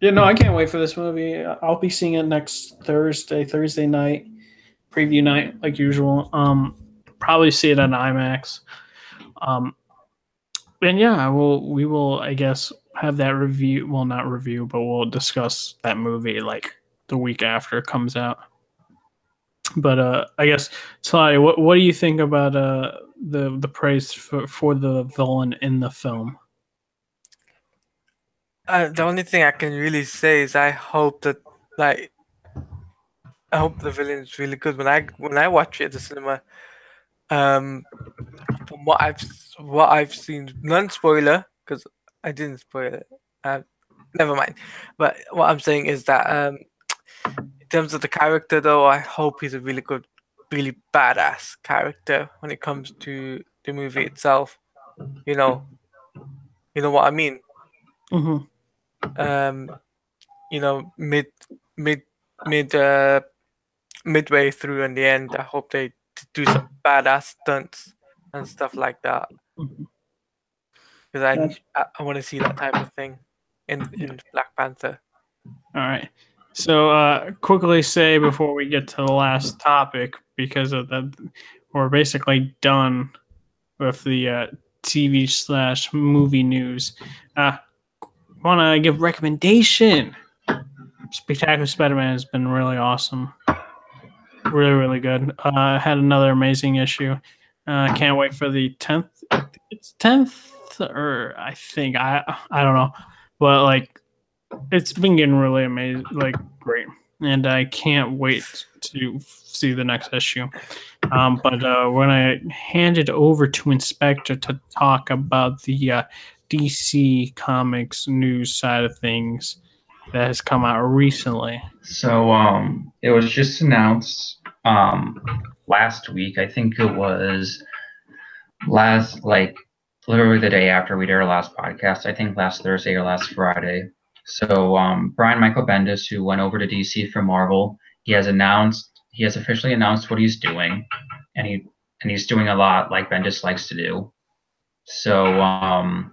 you know, I can't wait for this movie. I'll be seeing it next Thursday night, preview night, like usual. Probably see it on IMAX. And yeah, we will, I guess, have that review. Well, not review, but we'll discuss that movie like the week after it comes out. But I guess, Sly, what do you think about the praise for the villain in the film? The only thing I can really say is I hope that I hope the villain is really good. When I watch it at the cinema, from what I've seen, non-spoiler, because I didn't spoil it. Never mind. But what I'm saying is that in terms of the character, though, I hope he's a really good, really badass character when it comes to the movie itself. You know what I mean. You know, midway through and the end, I hope they do some badass stunts and stuff like that. Because I want to see that type of thing in Black Panther. All right. So quickly say before we get to the last topic, because of that, we're basically done with the TV/movie news. Want to give recommendation. Spectacular Spider-Man has been really awesome. Really, really good. Had another amazing issue. Can't wait for the 10th. It's 10th, or I think I don't know, but like it's been getting really amazing, like great, and I can't wait to see the next issue. But when I hand it over to Inspector to talk about the DC Comics news side of things that has come out recently? So it was just announced last week. I think it was literally the day after we did our last podcast. I think last Thursday or last Friday. So Brian Michael Bendis, who went over to DC from Marvel, he has officially announced what he's doing, and he's doing a lot like Bendis likes to do. So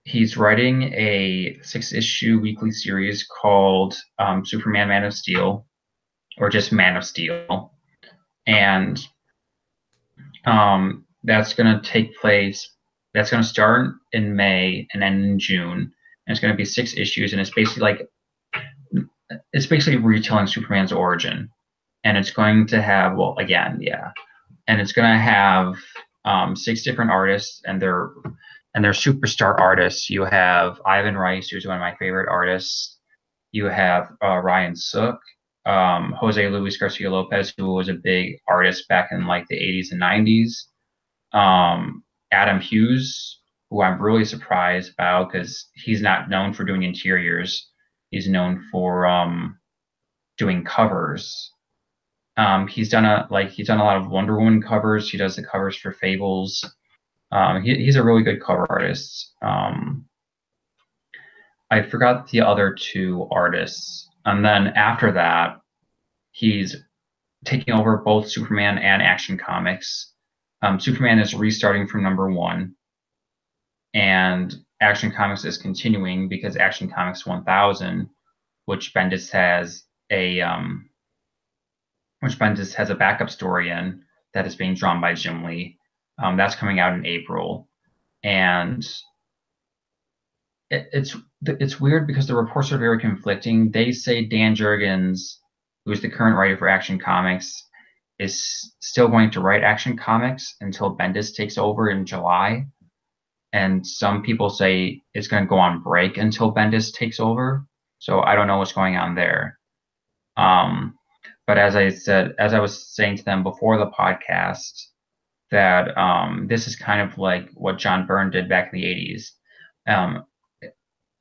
he's writing a 6-issue weekly series called Superman Man of Steel, or just Man of Steel. And that's going to start in May and end in June. And it's going to be 6 issues, and it's basically retelling Superman's origin. And it's going to have, and it's going to have 6 different artists, and they're superstar artists. You have Ivan Rice, who's one of my favorite artists. You have Ryan Sook, Jose Luis Garcia Lopez, who was a big artist back in like the 80s and 90s. Adam Hughes, who I'm really surprised about because he's not known for doing interiors. He's known for doing covers. He's done a lot of Wonder Woman covers. He does the covers for Fables. He's a really good cover artist. I forgot the other 2 artists. And then after that, he's taking over both Superman and Action Comics. Superman is restarting from number 1, and Action Comics is continuing because Action Comics 1000, which Bendis has a backup story in that is being drawn by Jim Lee. That's coming out in April, and it's weird because the reports are very conflicting. They say Dan Jurgens, who is the current writer for Action Comics, is still going to write Action Comics until Bendis takes over in July. And some people say it's going to go on break until Bendis takes over. So I don't know what's going on there. But as I was saying to them before the podcast, that this is kind of like what John Byrne did back in the 80s.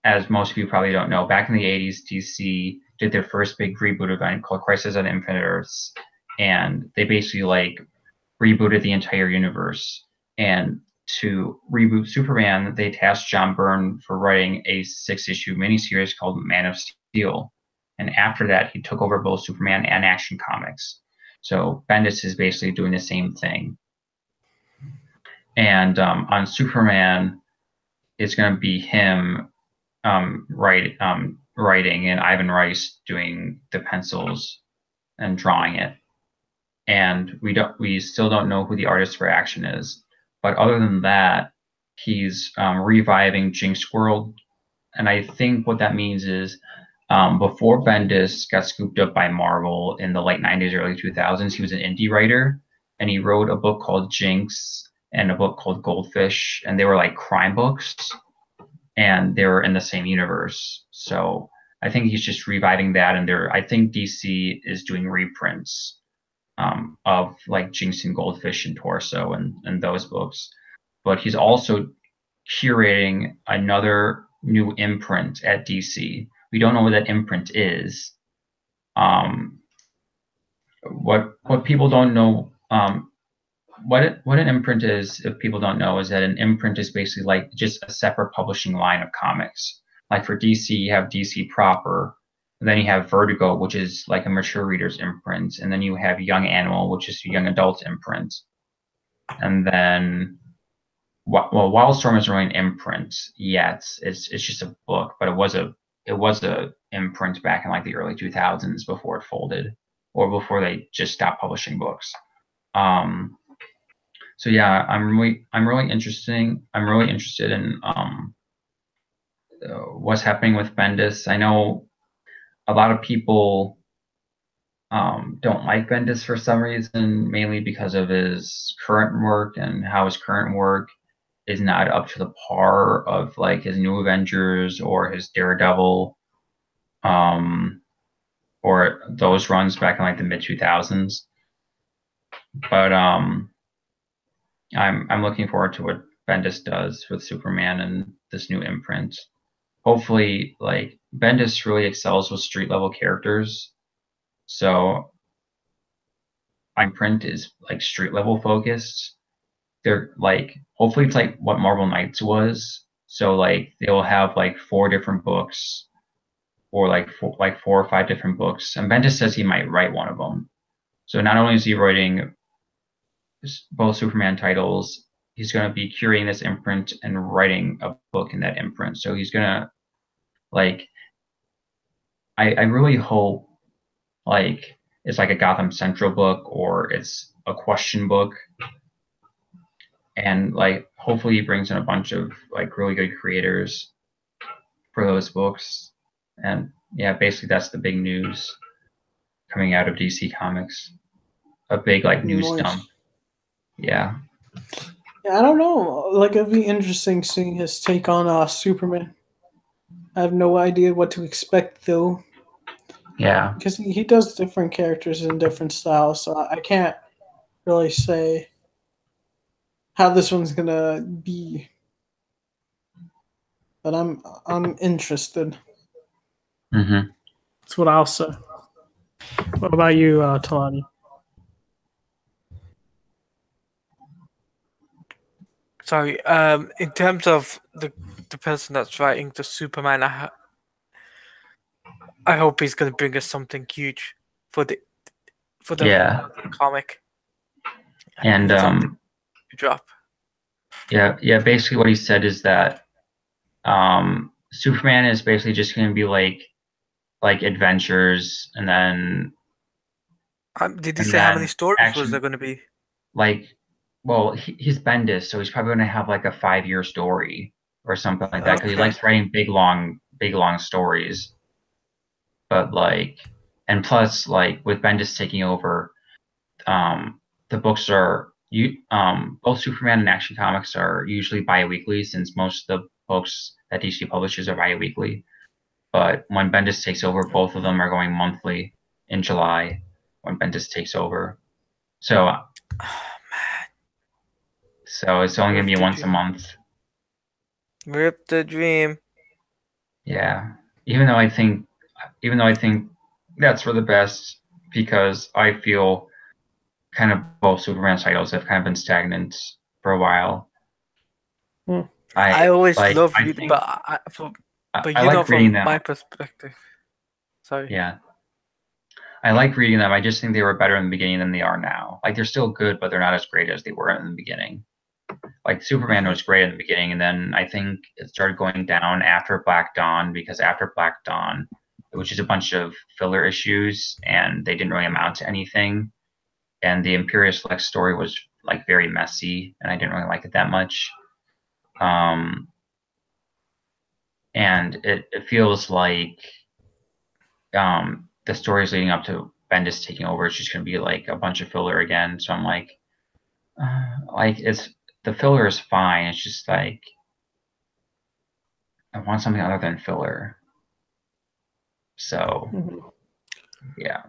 As most of you probably don't know, back in the 80s, DC did their first big reboot event called Crisis on Infinite Earths. And they basically rebooted the entire universe. And to reboot Superman, they tasked John Byrne for writing a 6-issue miniseries called Man of Steel. And after that, he took over both Superman and Action Comics. So Bendis is basically doing the same thing. And on Superman, it's going to be him writing, and Ivan Rice doing the pencils and drawing it. And we still don't know who the artist for Action is. But other than that, he's reviving Jinx World. And I think what that means is before Bendis got scooped up by Marvel in the late 90s, early 2000s, he was an indie writer. And he wrote a book called Jinx and a book called Goldfish. And they were like crime books. And they were in the same universe. So I think he's just reviving that. And I think DC is doing reprints of like Jinx and Goldfish and Torso and those books. But he's also curating another new imprint at DC. We don't know what that imprint is. What people don't know, what an imprint is, if people don't know, is that an imprint is basically like just a separate publishing line of comics. Like for DC, you have DC proper. And then you have Vertigo, which is like a mature reader's imprint. And then you have Young Animal, which is a young adult imprint. And then, Wildstorm isn't really an imprint yet. It's just a book, but it was a imprint back in like the early 2000s before it folded, or before they just stopped publishing books. So yeah, I'm really interested in what's happening with Bendis. I know a lot of people don't like Bendis for some reason, mainly because of his current work and how his current work is not up to the par of like his New Avengers or his Daredevil, or those runs back in like the mid 2000s. But I'm looking forward to Bendis does with Superman and this new imprint. Hopefully, like Bendis really excels with street level characters, so imprint is like street level focused. They're like hopefully it's like what Marvel Knights was. So like they'll have like 4 different books, or like 4 or 5 different books. And Bendis says he might write one of them. So not only is he writing both Superman titles, he's going to be curating this imprint and writing a book in that imprint. So he's going to like, I really hope like it's like a Gotham Central book or it's a question book. And like hopefully he brings in a bunch of like really good creators for those books. And yeah, basically that's the big news coming out of DC Comics. A big like news dump. Yeah. Yeah, I don't know. Like it'd be interesting seeing his take on Superman. I have no idea what to expect though. Yeah. Because he does different characters in different styles, so I can't really say how this one's gonna be. But I'm interested. Mm-hmm. That's what I'll say. What about you, Talani? Sorry. In terms of the person that's writing the Superman, I hope he's gonna bring us something huge for the comic. And to drop. Yeah. Basically, what he said is that Superman is basically just going to be like adventures, and then. Did he say how many stories was there going to be? Like, well, he's Bendis, so he's probably going to have like a 5-year story or something like that because he likes writing big long stories. But like, and plus, like with Bendis taking over, the books are both Superman and Action Comics are usually bi-weekly since most of the books that DC publishes are bi-weekly. But when Bendis takes over, both of them are going monthly in July when Bendis takes over. So, so it's only going to be once a month. Rip the dream. Yeah. Even though I think that's for the best, because I feel kind of both Superman titles have kind of been stagnant for a while. I always love reading, but you know, from my perspective. Sorry. Yeah. I like reading them. I just think they were better in the beginning than they are now. Like they're still good, but they're not as great as they were in the beginning. Like Superman was great in the beginning, and then I think it started going down after Black Dawn, because after Black Dawn, it was just a bunch of filler issues, and they didn't really amount to anything. And the Imperious Lex story was like very messy, and I didn't really like it that much. And it feels like the stories leading up to Bendis taking over is just going to be like a bunch of filler again. So I'm like it's the filler is fine. It's just like I want something other than filler. So yeah.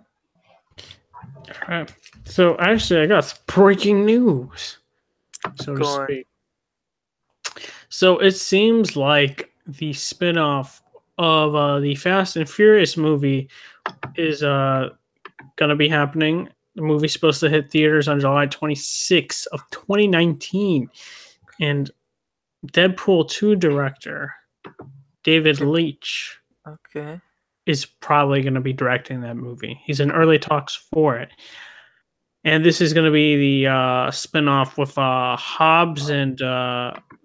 All right. So actually, I got some breaking news, so to speak. So it seems like the spin-off of the Fast and Furious movie is going to be happening. The movie's supposed to hit theaters on July 26th of 2019. And Deadpool 2 director David Leitch is probably going to be directing that movie. He's in early talks for it. And this is going to be the spin-off with Hobbs and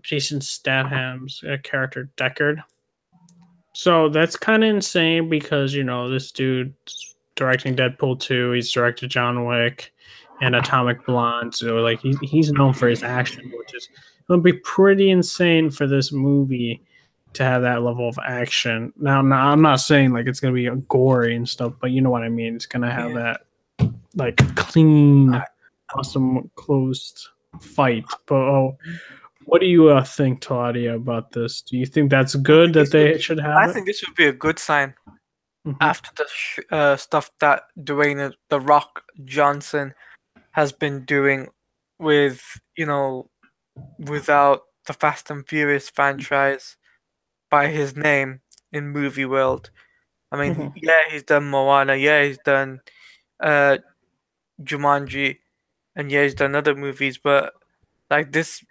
Jason Statham's character Deckard. So that's kind of insane because, you know, this dude's directing Deadpool 2. He's directed John Wick and Atomic Blonde. So, like, he's known for his action, which is going to be pretty insane for this movie to have that level of action. Now, I'm not saying, like, it's going to be gory and stuff, but you know what I mean. It's going to have that, like, clean, awesome, closed fight. But, what do you think, Claudia, about this? Do you think that's good that they should have I think this would be a good sign after the stuff that Dwayne "The Rock" Johnson has been doing with, you know, without the Fast and Furious franchise by his name in movie world. I mean, yeah, he's done Moana, yeah, he's done Jumanji, and yeah, he's done other movies, but like this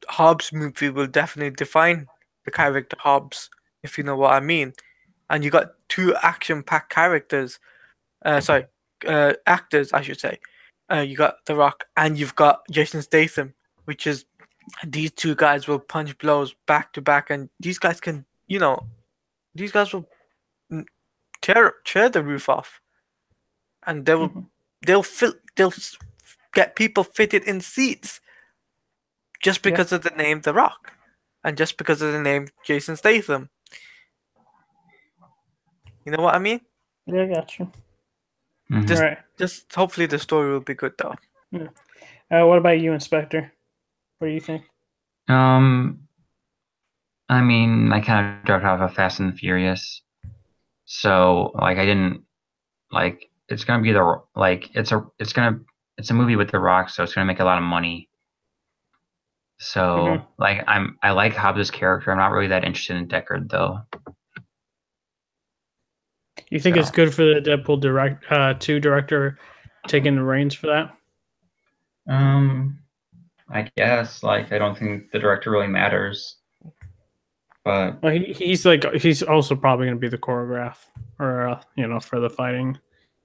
Hobbs movie will definitely define the character Hobbs, if you know what I mean. And you got two action-packed characters, actors, I should say. You got The Rock and you've got Jason Statham, which is these two guys will punch blows back to back, and these guys can, these guys will tear the roof off, and they'll get people fitted in seats just because of the name The Rock, and just because of the name Jason Statham. You know what I mean? Yeah, I got you. Just hopefully the story will be good though. Yeah. What about you, Inspector? What do you think? I mean, I kind of dropped off of Fast and Furious, so like I didn't like. It's gonna be it's a movie with The Rock, so it's gonna make a lot of money. So like I like Hobbs' character. I'm not really that interested in Deckard though. You think it's good for the Deadpool 2 director taking the reins for that? I guess I don't think the director really matters. But well, he's also probably going to be the choreograph or for the fighting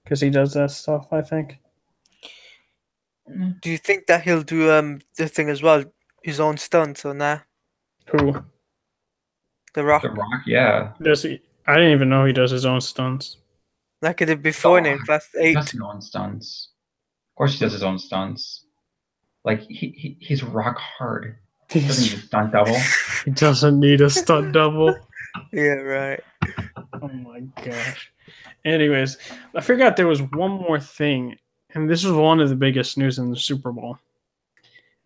because he does that stuff, I think. Do you think that he'll do the thing as well, his own stunts or nah? Who? The Rock. The Rock, yeah. Does he? I didn't even know he does his own stunts. Like it did before in Fast 8. He does his own stunts. Of course he does his own stunts. Like he's rock hard. He doesn't need a stunt double. He doesn't need a stunt double. Yeah, right. Oh my gosh. Anyways, I forgot there was one more thing, and this was one of the biggest news in the Super Bowl.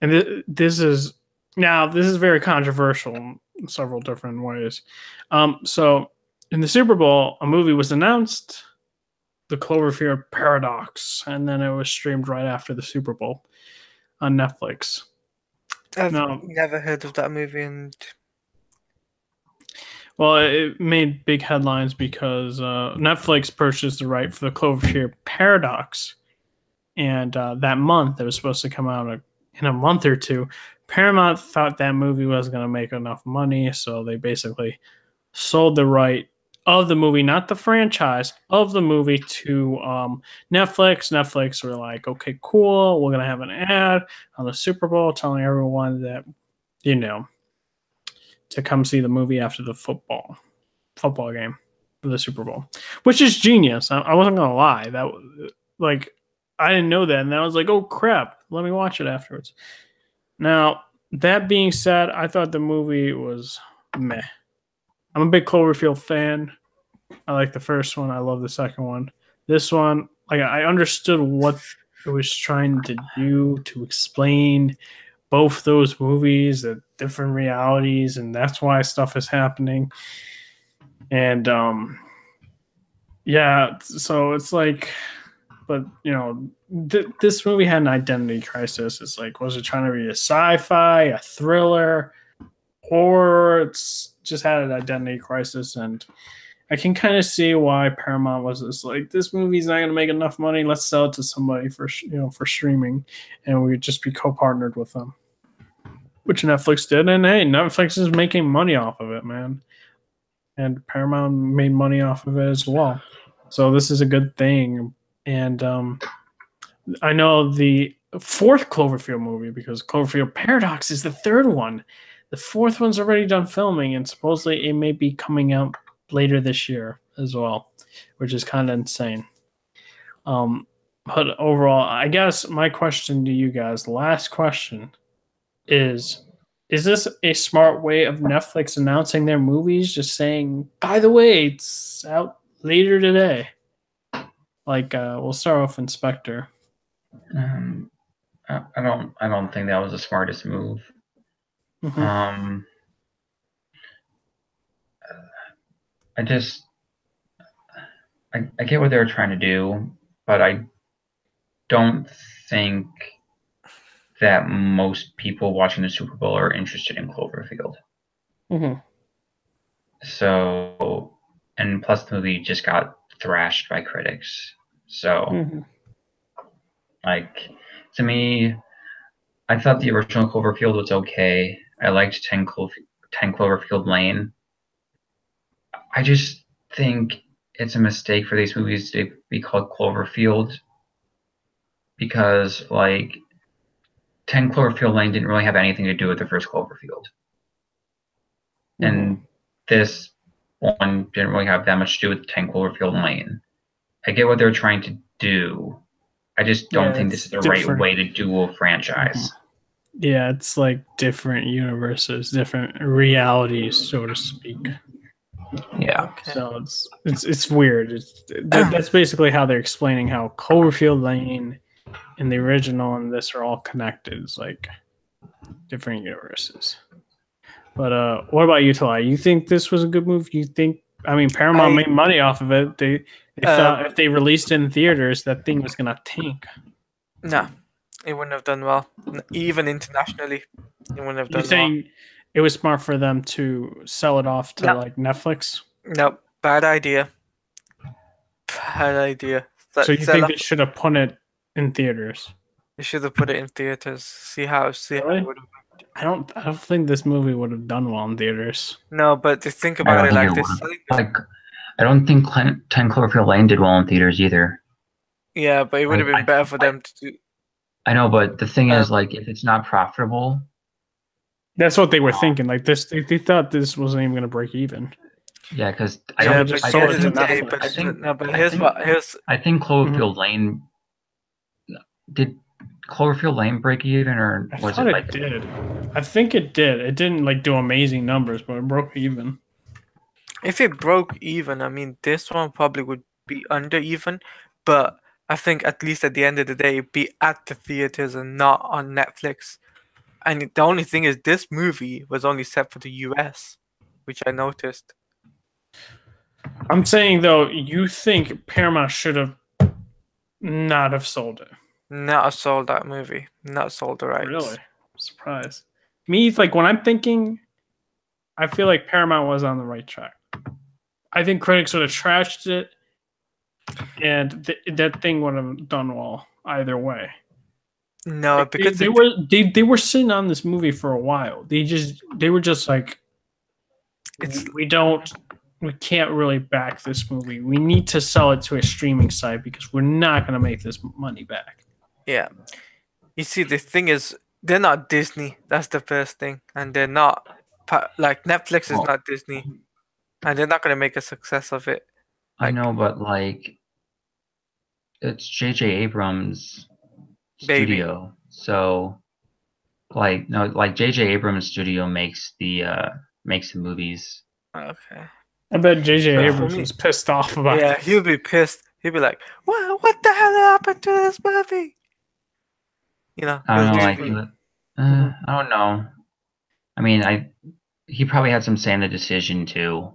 And this is very controversial in several different ways. So in the Super Bowl, a movie was announced, The Cloverfield Paradox, and then it was streamed right after the Super Bowl on Netflix. I've never heard of that movie, and well, it made big headlines because Netflix purchased the right for The Cloverfield Paradox, and that month it was supposed to come out in a month or two. Paramount thought that movie wasn't going to make enough money, so they basically sold the right of the movie, not the franchise, of the movie to Netflix. Netflix were like, okay, cool. We're going to have an ad on the Super Bowl telling everyone that, to come see the movie after the football game for the Super Bowl, which is genius. I wasn't going to lie. I didn't know that. And I was like, oh, crap. Let me watch it afterwards. Now, that being said, I thought the movie was meh. I'm a big Cloverfield fan. I like the first one. I love the second one. This one, I understood what it was trying to do to explain both those movies, the different realities, and that's why stuff is happening. And so it's like, but this movie had an identity crisis. It's like, was it trying to be a sci-fi, a thriller, horror? It's just had an identity crisis, and I can kind of see why Paramount was just like, this movie's not going to make enough money. Let's sell it to somebody for streaming, and we'd just be co-partnered with them, which Netflix did. And hey, Netflix is making money off of it, man, and Paramount made money off of it as well. So this is a good thing. And I know the fourth Cloverfield movie, because Cloverfield Paradox is the third one. The fourth one's already done filming, and supposedly it may be coming out later this year as well, which is kind of insane. But overall, I guess my question to you guys, last question, is this a smart way of Netflix announcing their movies, just saying, by the way, it's out later today? We'll start off Inspector. I don't think that was the smartest move. Mm-hmm. I get what they were trying to do, but I don't think that most people watching the Super Bowl are interested in Cloverfield. Mm-hmm. So, and plus the movie just got thrashed by critics. So, like, to me, I thought the original Cloverfield was okay. I liked 10 Cloverfield Lane. I just think it's a mistake for these movies to be called Cloverfield because, like, 10 Cloverfield Lane didn't really have anything to do with the first Cloverfield. And this one didn't really have that much to do with 10 Cloverfield Lane. I get what they're trying to do. I just don't think this is the right way to do a franchise. Yeah, it's like different universes, different realities, so to speak. Yeah. Okay. So it's weird. That's basically how they're explaining how Cloverfield Lane and the original and this are all connected. It's like different universes. But what about you, Talai? You think this was a good move? You think? I mean, Paramount made money off of it. They thought if they released it in theaters, that thing was gonna tank. No, it wouldn't have done well. Even internationally, it wouldn't have done You're saying it was smart for them to sell it off to like Netflix? Nope, bad idea. Bad idea. So you think they should have put it in theaters? They should have put it in theaters. See how Really? it would have. I don't think this movie would have done well in theaters. No, but to think about it like this. Like, I don't think 10 Cloverfield Lane did well in theaters either. Yeah, but it would have been better for them to do. I know, but the thing is, like, if it's not profitable, that's what they were thinking. Like this, they thought this wasn't even going to break even. Yeah, because I think Cloverfield Lane did. Cloverfield Lane break even, or was it like? It did. I think it did. It didn't like do amazing numbers, but it broke even. If it broke even, I mean, this one probably would be under even, but I think at least at the end of the day, it'd be at the theaters and not on Netflix. And the only thing is, this movie was only set for the US, which I noticed. I'm saying though, you think Paramount should have not have sold it? Not sold that movie. Not sold the rights. Really? I'm surprised. Me, it's like when I'm thinking, I feel like Paramount was on the right track. I think critics would have trashed it, and that thing would have done well either way. No, like because they were sitting on this movie for a while. They were just like, we can't really back this movie. We need to sell it to a streaming site because we're not going to make this money back. Yeah. You see, the thing is, they're not Disney. That's the first thing. And they're not, like, Netflix is not Disney. And they're not going to make a success of it. I know, but, like, it's J.J. Abrams' studio. So, like, no, like, J.J. Abrams' studio makes the movies. Okay. I bet J.J. Abrams was pissed off about it. Yeah, he'll be pissed. He'll be like, what the hell happened to this movie? You know, I don't know, I don't know. I mean, he probably had some say in the decision too.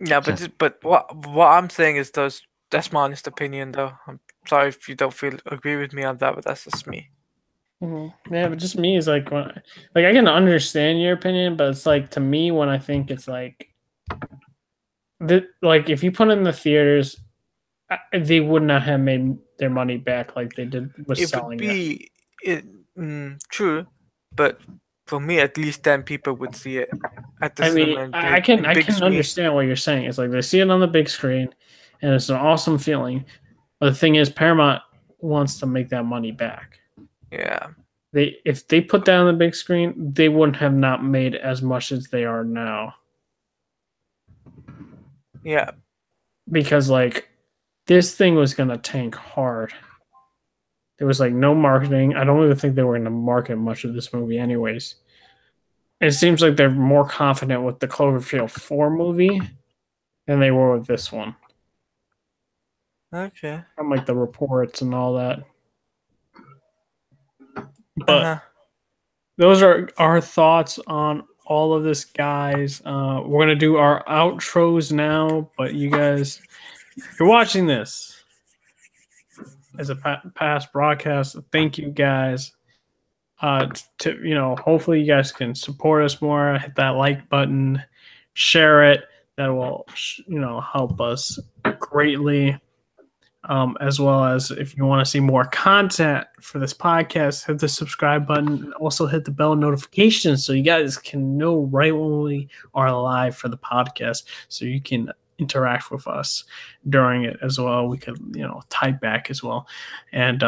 Yeah, but what I'm saying is that's my honest opinion though. I'm sorry if you don't agree with me on that, but that's just me. Mm-hmm. Yeah, but just me is like I can understand your opinion, but it's like to me when I think it's like if you put it in the theaters, they would not have made their money back like they did with selling it. True, but for me, at least 10 people would see it at the cinema. I can understand what you're saying. It's like they see it on the big screen, and it's an awesome feeling. But the thing is, Paramount wants to make that money back. Yeah. If they put that on the big screen, they wouldn't have not made as much as they are now. Yeah. Because like this thing was gonna tank hard. There was like no marketing. I don't even think they were gonna market much of this movie anyways. It seems like they're more confident with the Cloverfield 4 movie than they were with this one. Okay. From like the reports and all that. But those are our thoughts on all of this, guys. We're going to do our outros now, but you guys, if you're watching this as a past broadcast, thank you guys. To hopefully you guys can support us more. Hit that like button, share it. That will help us greatly. As well as if you want to see more content for this podcast, hit the subscribe button and also hit the bell notifications so you guys can know right when we are live for the podcast, so you can interact with us during it as well. We could type back as well, and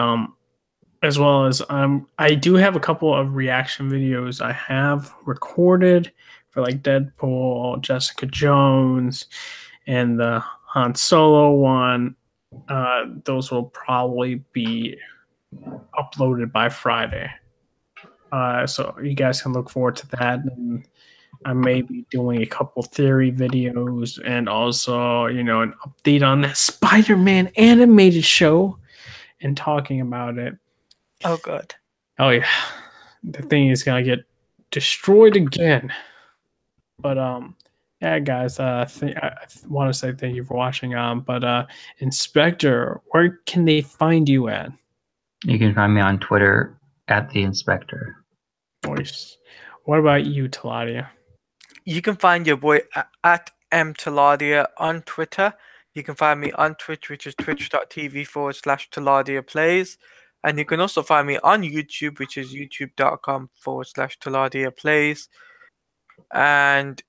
as well as I do have a couple of reaction videos I have recorded for like Deadpool, Jessica Jones, and the Han Solo one. Those will probably be uploaded by Friday. So you guys can look forward to that. And I may be doing a couple theory videos and also, an update on that Spider-Man animated show and talking about it. Oh, God. Oh, yeah. The thing is going to get destroyed again. But, yeah, guys, I want to say thank you for watching. But Inspector, where can they find you at? You can find me on Twitter at the Inspector. Voice. What about you, Taladia? You can find your boy at mtaladia on Twitter. You can find me on Twitch, which is twitch.tv/Taladia Plays. And you can also find me on YouTube, which is youtube.com/Taladia Plays. And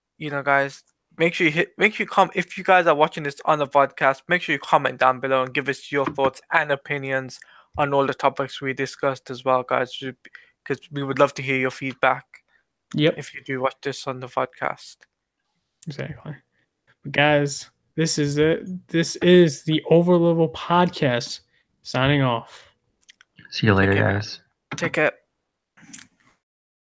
guys, make sure you comment. If you guys are watching this on the podcast, make sure you comment down below and give us your thoughts and opinions on all the topics we discussed as well, guys, because we would love to hear your feedback. Yep. If you do watch this on the podcast. Exactly. But guys, this is it. This is the Overleveled podcast. Signing off. See you later, guys. Take care.